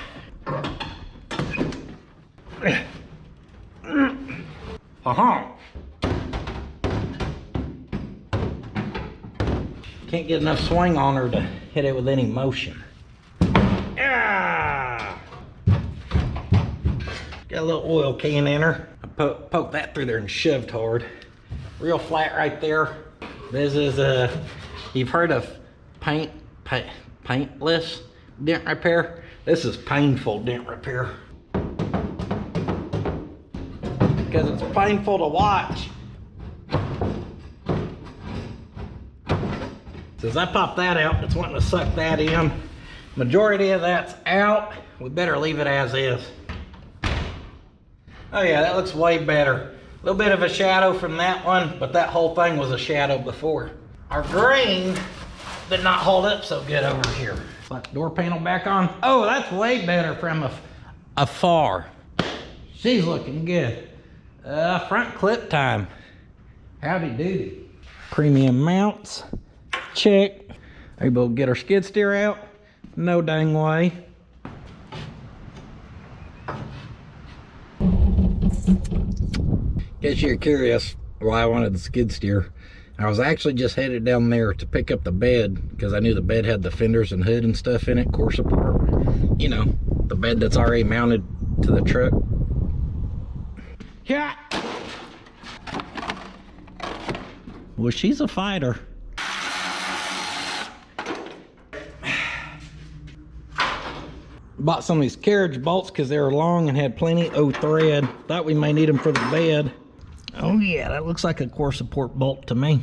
A: Can't get enough swing on her to hit it with any motion. Ah! Got a little oil can in her. I poked that through there and shoved hard. Real flat right there. This is you've heard of paintless dent repair? This is painful dent repair. Because it's painful to watch. So as I pop that out, it's wanting to suck that in. Majority of that's out. We better leave it as is. Oh yeah, that looks way better. A little bit of a shadow from that one, but that whole thing was a shadow before. Our green did not hold up so good over here. Slap the door panel back on. Oh, that's way better from afar. She's looking good. Front clip time. Howdy doody. Premium mounts. Check. Able to get our skid steer out? No dang way. Guess you're curious why I wanted the skid steer. I was actually just headed down there to pick up the bed because I knew the bed had the fenders and hood and stuff in it, core support. You know, the bed that's already mounted to the truck. Yeah. Well, she's a fighter. Bought some of these carriage bolts because they were long and had plenty of thread. Thought we may need them for the bed. Oh yeah, that looks like a core support bolt to me.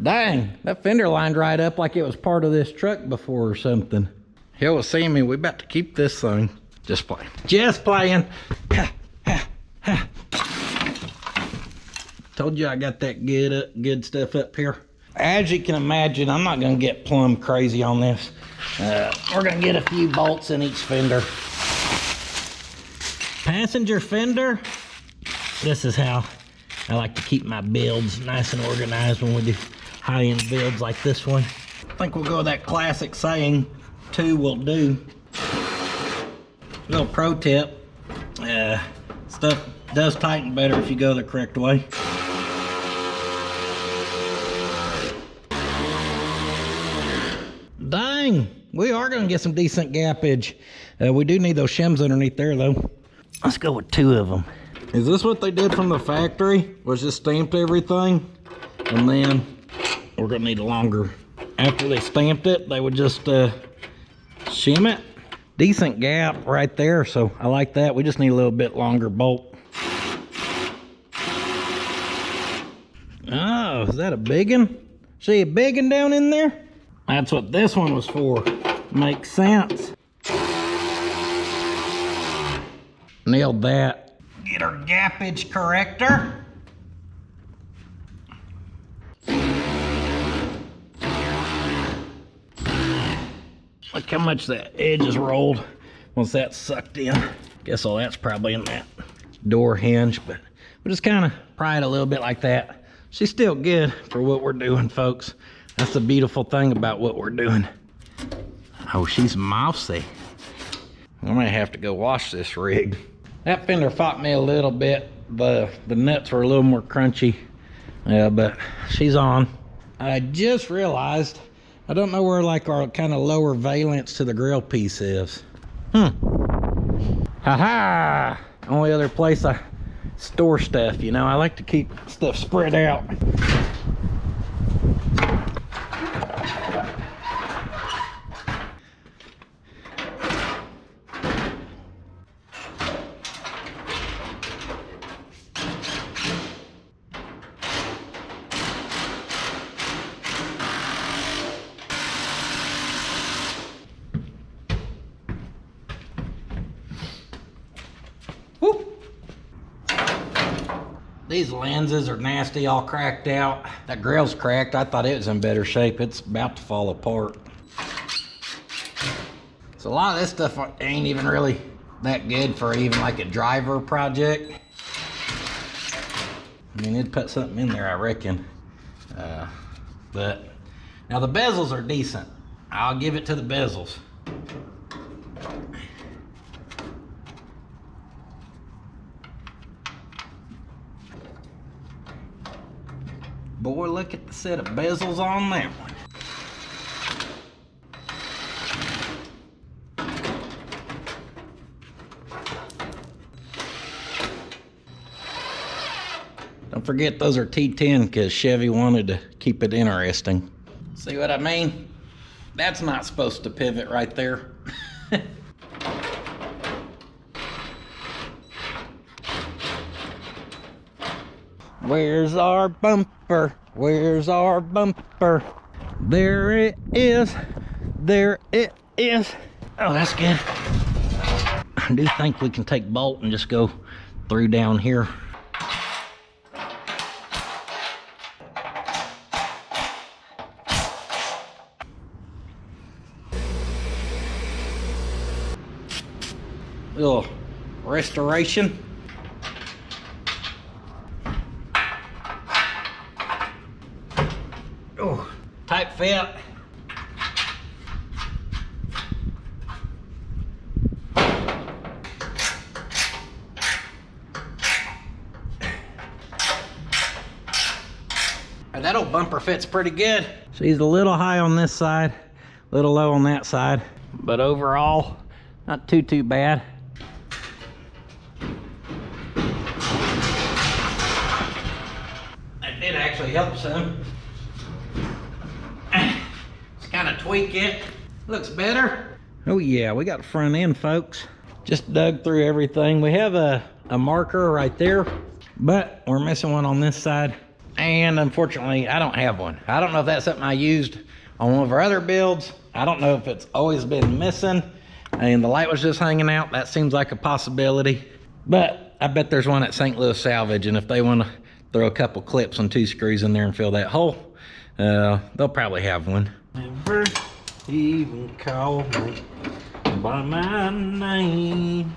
A: Dang, that fender lined right up like it was part of this truck before or something. Hell with Sammy, we about to keep this thing. Just playing. Just playing. Told you I got that good stuff up here. As you can imagine, I'm not gonna get plumb crazy on this. We're gonna get a few bolts in each fender. Passenger fender. This is how I like to keep my builds nice and organized when we do high-end builds like this one. think we'll go with that classic saying, 2 will do. Little pro tip, stuff does tighten better if you go the correct way. Dang, we are gonna get some decent gappage. We do need those shims underneath there though. Let's go with 2 of them. Is this what they did from the factory? Was just stamped everything? And then we're gonna need a longer. After they stamped it, they would just shim it. Decent gap right there, so I like that. We just need a little bit longer bolt. Oh, is that a big one? See a big one down in there? That's what this one was for. Makes sense. Nailed that. Get our gappage corrector. Look how much that edge is rolled once that's sucked in. Guess all that's probably in that door hinge, but we'll just kind of pry it a little bit like that. She's still good for what we're doing, folks. That's the beautiful thing about what we're doing. Oh, she's mousy. I might have to go wash this rig. That fender fought me a little bit. The nuts were a little more crunchy, but she's on. I just realized, I don't know where like our kind of lower valence to the grill piece is. Ha-ha! Only other place I store stuff, you know. I like to keep stuff spread out. These lenses are nasty, all cracked out. That grill's cracked. I thought it was in better shape. It's about to fall apart. So a lot of this stuff ain't even really that good for even like a driver project. I mean, it'd put something in there, I reckon. But now the bezels are decent. I'll give it to the bezels. Boy, look at the set of bezels on that one. Don't forget those are T10 because Chevy wanted to keep it interesting. See what I mean? That's not supposed to pivot right there. Where's our bumper? Where's our bumper? There it is. There it is. Oh, that's good. I do think we can take bolt and just go through down here. Little restoration. Oh, tight fit. That old bumper fits pretty good. She's a little high on this side, a little low on that side, but overall, not too bad. That did actually help some. Just kind of tweak it. Looks better. Oh yeah, we got the front end, folks. Just dug through everything. We have a marker right there, but we're missing one on this side. And unfortunately, I don't have one. I don't know if that's something I used on one of our other builds. I don't know if it's always been missing and the light was just hanging out. That seems like a possibility. But I bet there's one at St. Louis Salvage, and if they want to throw a couple clips and 2 screws in there and fill that hole, they'll probably have one. Never even call me by my name.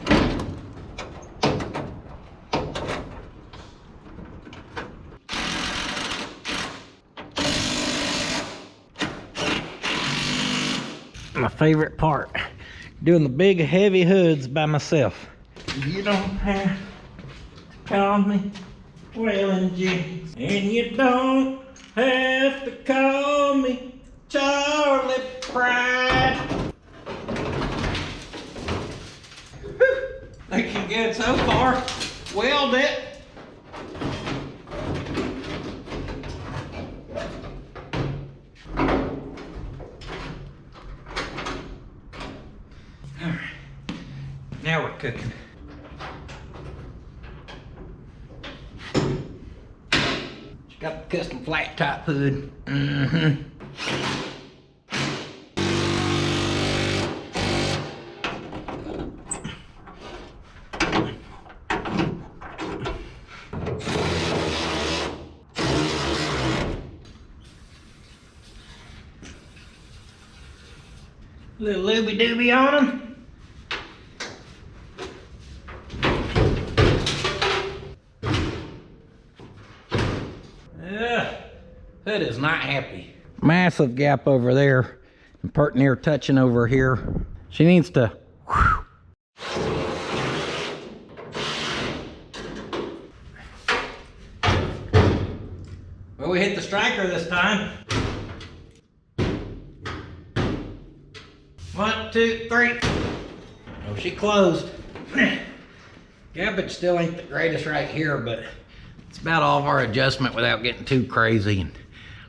A: my favorite part. Doing the big heavy hoods by myself. You don't have to call me Welding Jim, and you don't have to call me Charlie Pride. Looking good so far. Weld it. All right, now we're cooking. Got the custom flat top hood. Little looby dooby on them. Hood is not happy. Massive gap over there, and part near touching over here. She needs to. Well, we hit the striker this time. 1, 2, 3. Oh, she closed. Gabbage still ain't the greatest right here, but it's about all of our adjustment without getting too crazy. And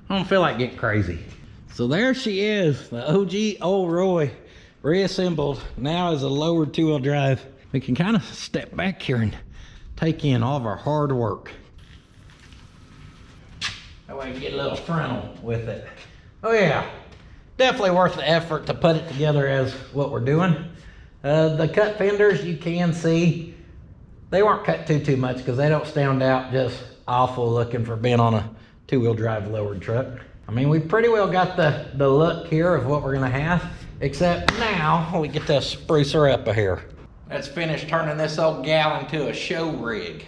A: I don't feel like getting crazy. So there she is, the OG Old Roy, reassembled now as a lowered 2-wheel drive. We can kind of step back here and take in all of our hard work. That way we can get a little frontal with it. Oh yeah, definitely worth the effort to put it together as what we're doing. The cut fenders, you can see, they weren't cut too much because they don't stand out just awful looking for being on a 2-wheel drive lowered truck. I mean, we pretty well got the look here of what we're gonna have, except now we get to spruce her up a hair. Let's finish turning this old gal into a show rig.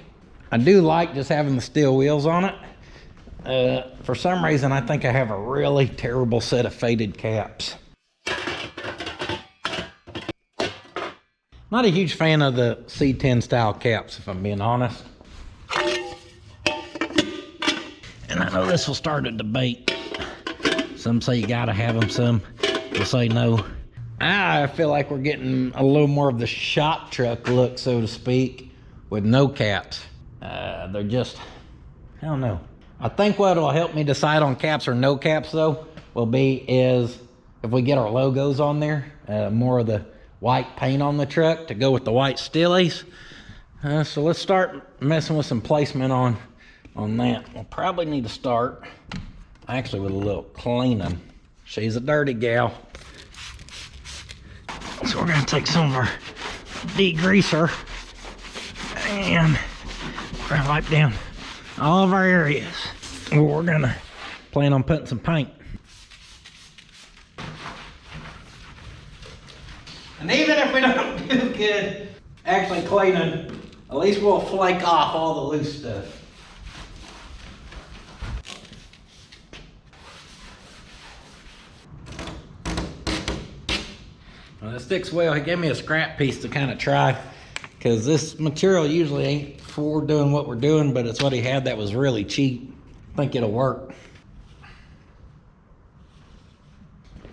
A: I do like just having the steel wheels on it. For some reason, I think I have a really terrible set of faded caps. Not a huge fan of the C10 style caps, if I'm being honest. And I know this will start a debate. Some say you gotta have them, some will say no. I feel like we're getting a little more of the shop truck look, so to speak, with no caps. They're just, I don't know. I think what will help me decide on caps or no caps though, will be is if we get our logos on there, more of the white paint on the truck to go with the white stillies. So let's start messing with some placement on that. We'll probably need to start actually with a little cleaning. She's a dirty gal. So we're gonna take some of our degreaser and we're gonna wipe down all of our areas where we're gonna plan on putting some paint. And even if we don't do good actually cleaning, at least we'll flake off all the loose stuff. Well, that sticks well. He gave me a scrap piece to kind of try, because this material usually ain't for doing what we're doing, but it's what he had that was really cheap. I think it'll work.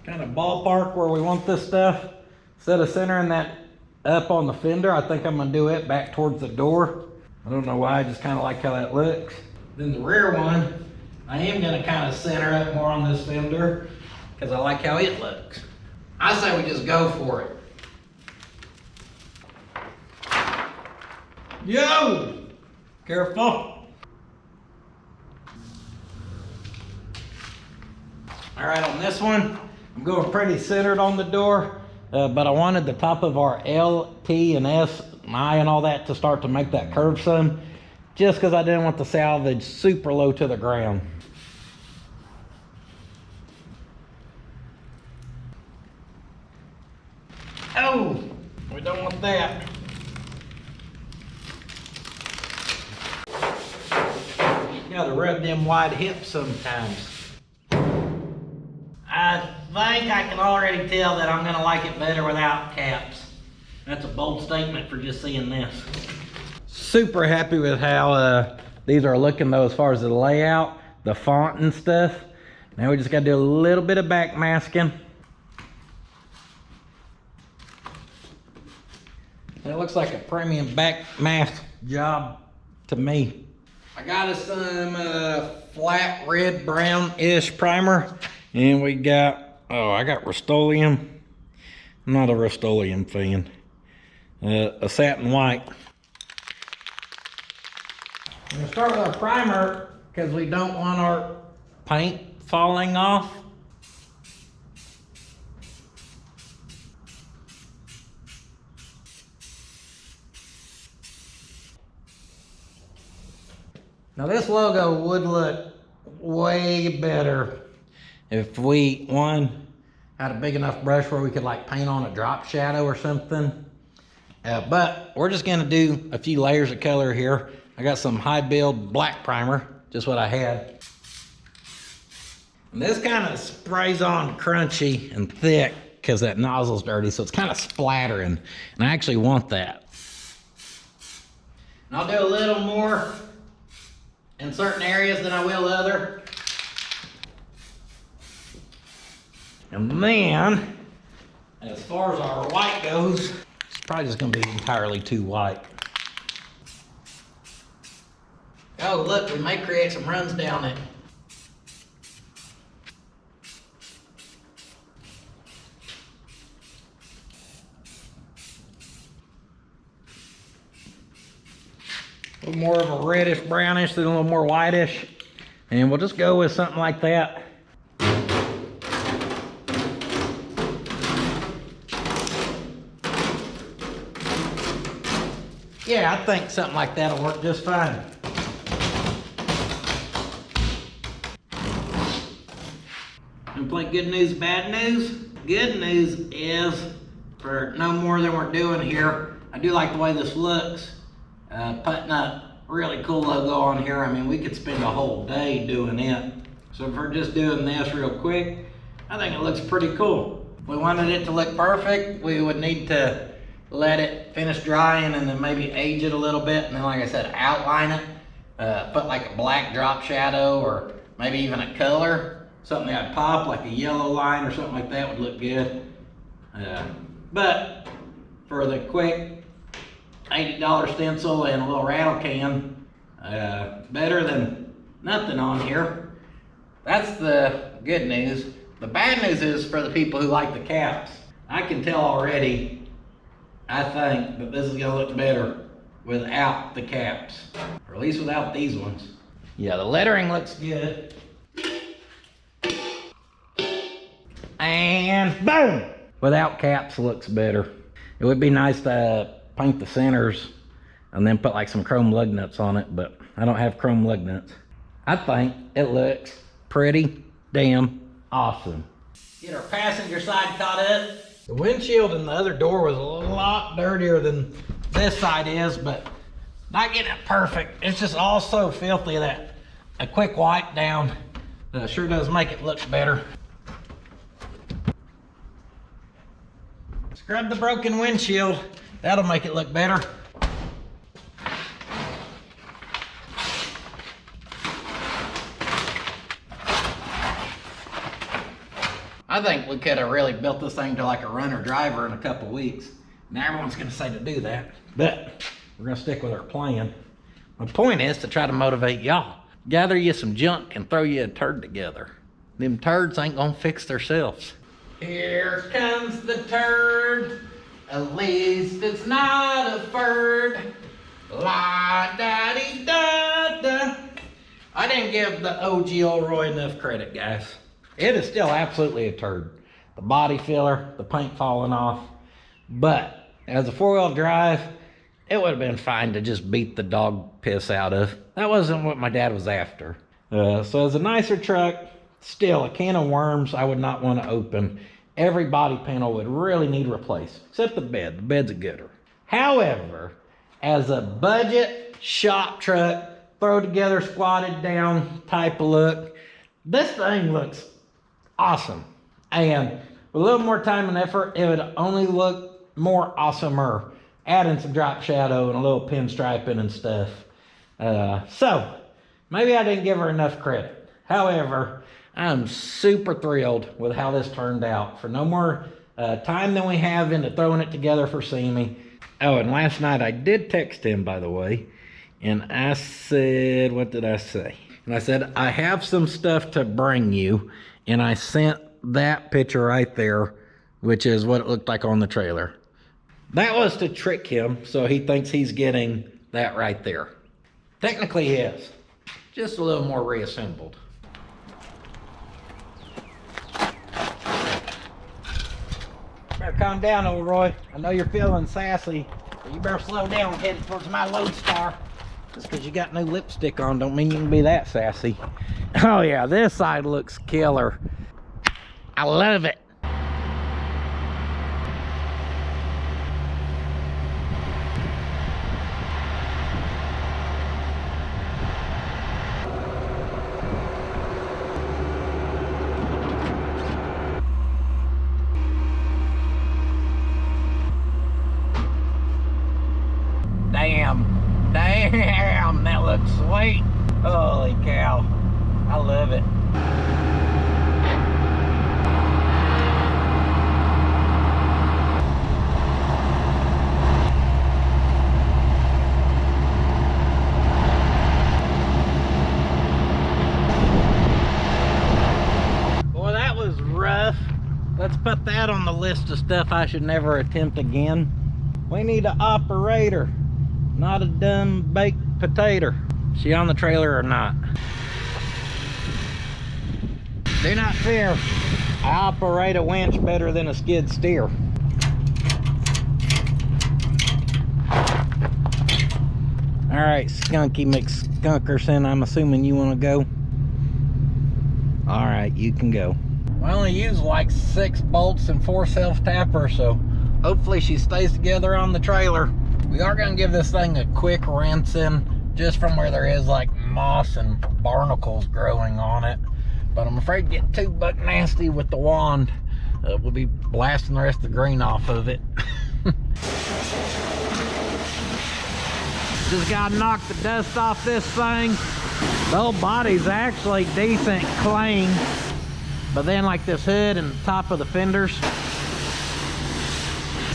A: Kind of ballpark where we want this stuff. Instead of centering that up on the fender, I think I'm gonna do it back towards the door. I don't know why, I just kind of like how that looks. Then the rear one, I am gonna kind of center up more on this fender because I like how it looks. I say we just go for it. Yo! Careful. All right, on this one, I'm going pretty centered on the door, but I wanted the top of our L, T, and S, and I, and all that to start to make that curve some, just because I didn't want the salvage super low to the ground. Oh, we don't want that. You gotta rub them wide hips sometimes. I think I can already tell that I'm gonna like it better without caps. That's a bold statement for just seeing this. Super happy with how these are looking though, as far as the layout, the font and stuff. Now we just gotta do a little bit of back masking. It looks like a premium back mask job to me. I got us some flat red brown-ish primer, and we got, I got Rust-Oleum. I'm not a Rust-Oleum fan. A satin white. I'm gonna start with our primer because we don't want our paint falling off. Now this logo would look way better if we, one, had a big enough brush where we could like paint on a drop shadow or something. But we're just gonna do a few layers of color here. I got some high build black primer, just what I had. And this kind of sprays on crunchy and thick because that nozzle's dirty, so it's kind of splattering. And I actually want that. And I'll do a little more in certain areas than I will other. And then, as far as our white goes, it's probably just gonna be entirely too white. Oh, look, we may create some runs down it. A little more of a reddish brownish, then a little more whitish. And we'll just go with something like that. Yeah, I think something like that'll work just fine. And play good news, bad news. Good news is, for no more than we're doing here, I do like the way this looks. Putting a really cool logo on here. I mean, we could spend a whole day doing it. So if we're just doing this real quick, I think it looks pretty cool. If we wanted it to look perfect, we would need to let it finish drying and then maybe age it a little bit. And then, like I said, outline it. Put like a black drop shadow or maybe even a color. Something that would pop, like a yellow line or something like that would look good. But for the quick $80 stencil and a little rattle can, better than nothing on here. That's the good news. The bad news is for the people who like the caps. I can tell already, I think that this is gonna look better without the caps, or at least without these ones. Yeah, the lettering looks good. And boom! Without caps looks better. It would be nice to paint the centers and then put like some chrome lug nuts on it, but I don't have chrome lug nuts. I think it looks pretty damn awesome. Get our passenger side caught up. The windshield in the other door was a lot dirtier than this side is, but not getting it perfect. It's just all so filthy that a quick wipe down sure does make it look better. Scrub the broken windshield. That'll make it look better. I think we could have really built this thing to like a runner driver in a couple weeks. Now everyone's gonna say to do that, but we're gonna stick with our plan. My point is to try to motivate y'all. Gather you some junk and throw you a turd together. Them turds ain't gonna fix themselves. Here comes the turd. At least it's not a bird. La da dee da da. I didn't give the OG Roy enough credit, guys. It is still absolutely a turd. The body filler, the paint falling off. But as a four-wheel drive, it would have been fine to just beat the dog piss out of. That wasn't what my dad was after. So as a nicer truck, still a can of worms I would not want to open. Every body panel would really need replaced, except the bed. The bed's a gooder. However, as a budget shop truck, throw together, squatted down type of look, this thing looks awesome. And with a little more time and effort, it would only look more awesomer. Adding some drop shadow and a little pinstriping and stuff. So, maybe I didn't give her enough credit. However, I'm super thrilled with how this turned out. For no more time than we have into throwing it together for Sammy. Oh, and last night I did text him, by the way. And I said, what did I say? And I said, I have some stuff to bring you. And I sent that picture right there, which is what it looked like on the trailer. That was to trick him, so he thinks he's getting that right there. Technically he is, just a little more reassembled. Better calm down, old Roy. I know you're feeling sassy, but you better slow down heading towards my lodestar. Just because you got new lipstick on don't mean you can be that sassy. Oh yeah, this side looks killer. I love it. Damn, that looks sweet. Holy cow, I love it. Boy, that was rough. Let's put that on the list of stuff I should never attempt again. We need an operator. Not a dumb baked potato. She on the trailer or not? Do not fear. I operate a winch better than a skid steer. All right, Skunky McSkunkerson, I'm assuming you want to go. All right, you can go. I only use like 6 bolts and 4 self-tappers, so hopefully she stays together on the trailer. We are going to give this thing a quick rinsing, just from where there is like moss and barnacles growing on it. But I'm afraid to get too buck nasty with the wand. We'll be blasting the rest of the green off of it. Just got to knock the dust off this thing. The whole body's actually decent clean. But then like this hood and the top of the fenders,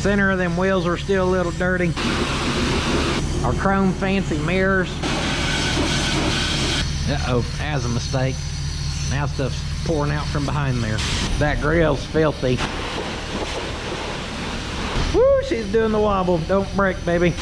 A: center of them wheels are still a little dirty. Our chrome fancy mirrors. Uh-oh, that's a mistake. Now stuff's pouring out from behind there. That grill's filthy. Woo, she's doing the wobble. Don't break, baby.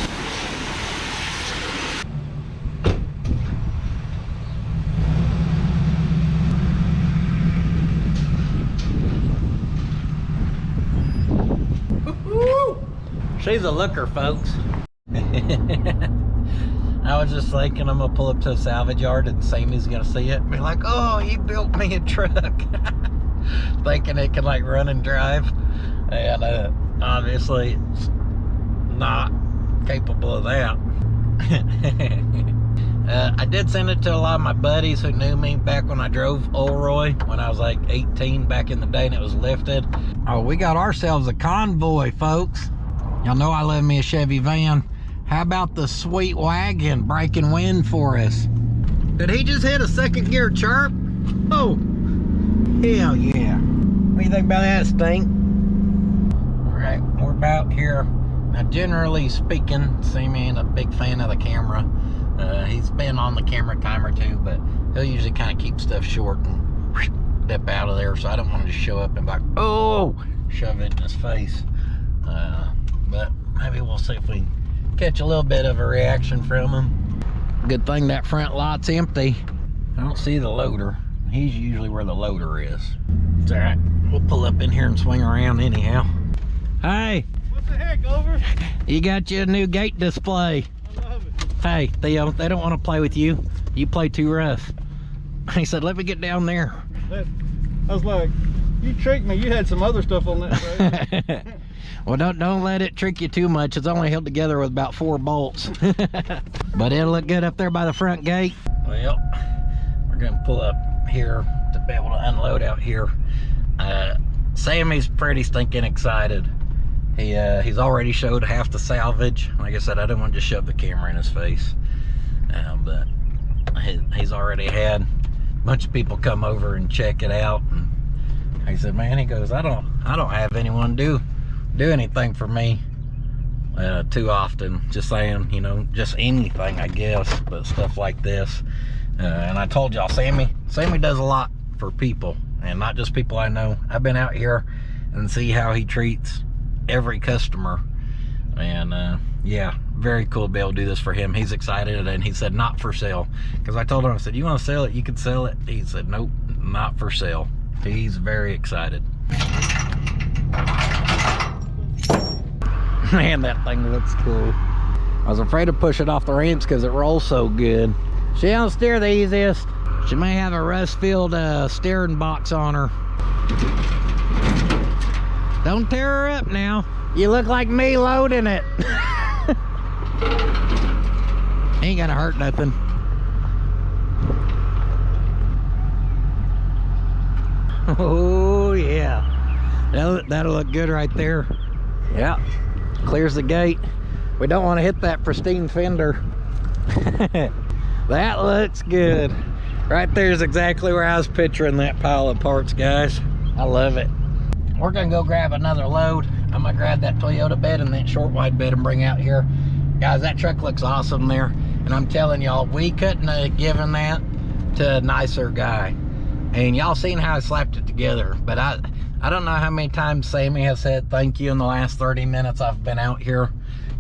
A: She's a looker, folks. I was just thinking I'm gonna pull up to a salvage yard and Sammy's gonna see it and be like, oh, he built me a truck. Thinking it can like run and drive. And obviously it's not capable of that. I did send it to a lot of my buddies who knew me back when I drove Olroy when I was like 18 back in the day and it was lifted. Oh, we got ourselves a convoy, folks. Y'all know I love me a Chevy van. How about the sweet wagon breaking wind for us? Did he just hit a second gear chirp? Oh, hell yeah. What do you think about that, Stink? All right, we're about here. Now, generally speaking, Sammy ain't a big fan of the camera. He's been on the camera a time or two, but he'll usually kind of keep stuff short and dip out of there. So I don't want to just show up and be like, oh, shove it in his face. But maybe we'll see if we can catch a little bit of a reaction from him. Good thing that front lot's empty. I don't see the loader. He's usually where the loader is. It's all right. We'll pull up in here and swing around anyhow. Hey.
B: What the heck, Over?
A: You got your new gate display.
B: I love it.
A: Hey, Theo, they don't want to play with you. You play too rough. He said, let me get down there.
B: I was like, you tricked me. You had some other stuff on that, right?
A: Well, don't let it trick you too much. It's only held together with about 4 bolts. But it'll look good up there by the front gate. Well, we're gonna pull up here to be able to unload out here. Sammy's pretty stinking excited. He's already showed half the salvage. Like I said, I didn't want to just shove the camera in his face. But he's already had a bunch of people come over and check it out. And he said, man, he goes, I don't have anyone do anything for me too often. Just saying, you know, just anything, I guess, but stuff like this. And I told y'all, Sammy does a lot for people, and not just people I know. I've been out here and see how he treats every customer, and yeah, very cool to be able to do this for him. He's excited, and he said not for sale, because I told him, I said, you want to sell it, you can sell it. He said nope, not for sale. He's very excited. Man, that thing looks cool. I was afraid to push it off the ramps because it rolls so good. She don't steer the easiest. She may have a rust-filled steering box on her. Don't tear her up now. You look like me loading it. Ain't gonna hurt nothing. Oh yeah, that'll look good right there. Yeah, clears the gate. We don't want to hit that pristine fender. That looks good. Right there is exactly where I was picturing that pile of parts, guys. I love it. We're gonna go grab another load. I'm gonna grab that Toyota bed and that short wide bed and bring out here. Guys, that truck looks awesome there. And I'm telling y'all, we couldn't have given that to a nicer guy. And y'all seen how I slapped it together. But I don't know how many times Sammy has said thank you in the last 30 minutes I've been out here.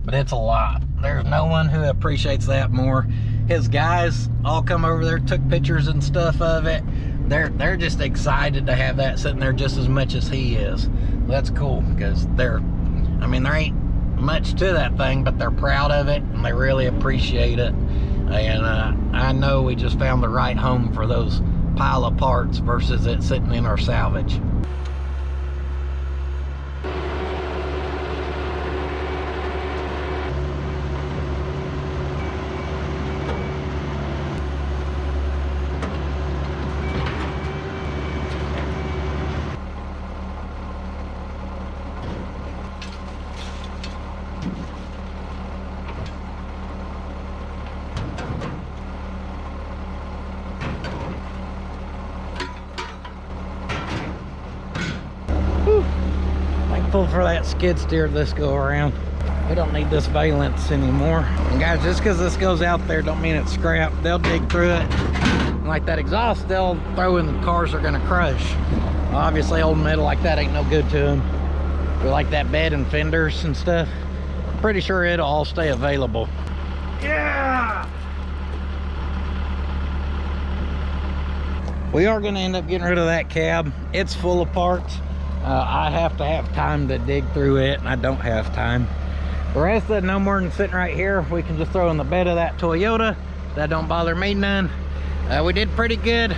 A: But it's a lot. There's no one who appreciates that more. His guys all come over there, took pictures and stuff of it. They're just excited to have that sitting there just as much as he is. That's cool, because there ain't much to that thing, but they're proud of it and they really appreciate it. And I know we just found the right home for those pile of parts versus it sitting in our salvage. Thankful for that skid steer this go around. We don't need this valence anymore. And guys, just because this goes out there don't mean it's scrap. They'll dig through it. And like that exhaust, they'll throw in the cars are gonna crush. Obviously old metal like that ain't no good to them. We like that bed and fenders and stuff. I'm pretty sure it'll all stay available. Yeah! We are gonna end up getting rid of that cab. It's full of parts. I have to have time to dig through it, and I don't have time. The rest of it, no more than sitting right here. We can just throw in the bed of that Toyota. That don't bother me none. We did pretty good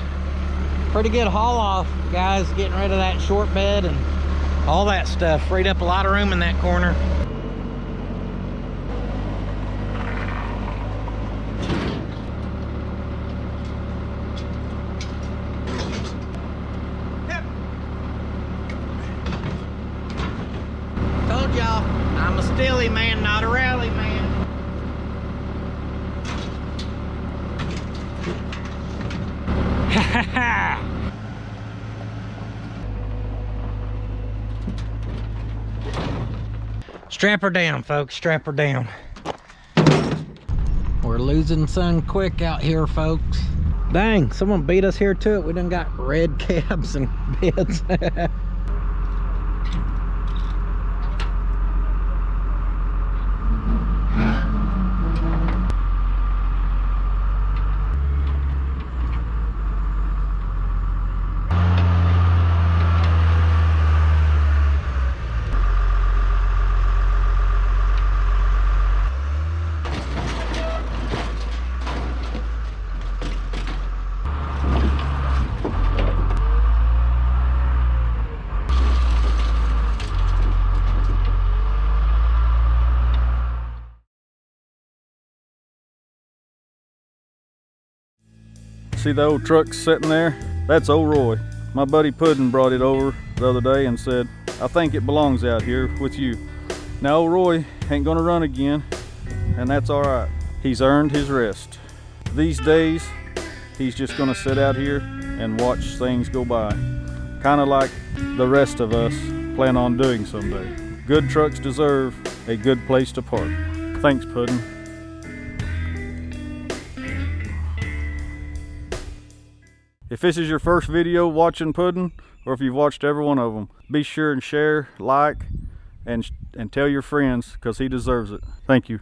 A: haul off, guys, getting rid of that short bed and all that stuff. Freed up a lot of room in that corner. Y'all, I'm a stilly man, not a rally man. Ha ha! Strap her down, folks, strap her down. We're losing sun quick out here, folks. Dang, someone beat us here to it. We done got red cabs and beds.
B: See the old truck sitting there? That's old Roy. My buddy Puddin brought it over the other day and said, I think it belongs out here with you. Now old Roy ain't gonna run again, and that's all right. He's earned his rest. These days, he's just gonna sit out here and watch things go by. Kind of like the rest of us plan on doing someday. Good trucks deserve a good place to park. Thanks, Puddin. If this is your first video watching Puddin, or if you've watched every one of them, be sure and share, like, and tell your friends, because he deserves it. Thank you.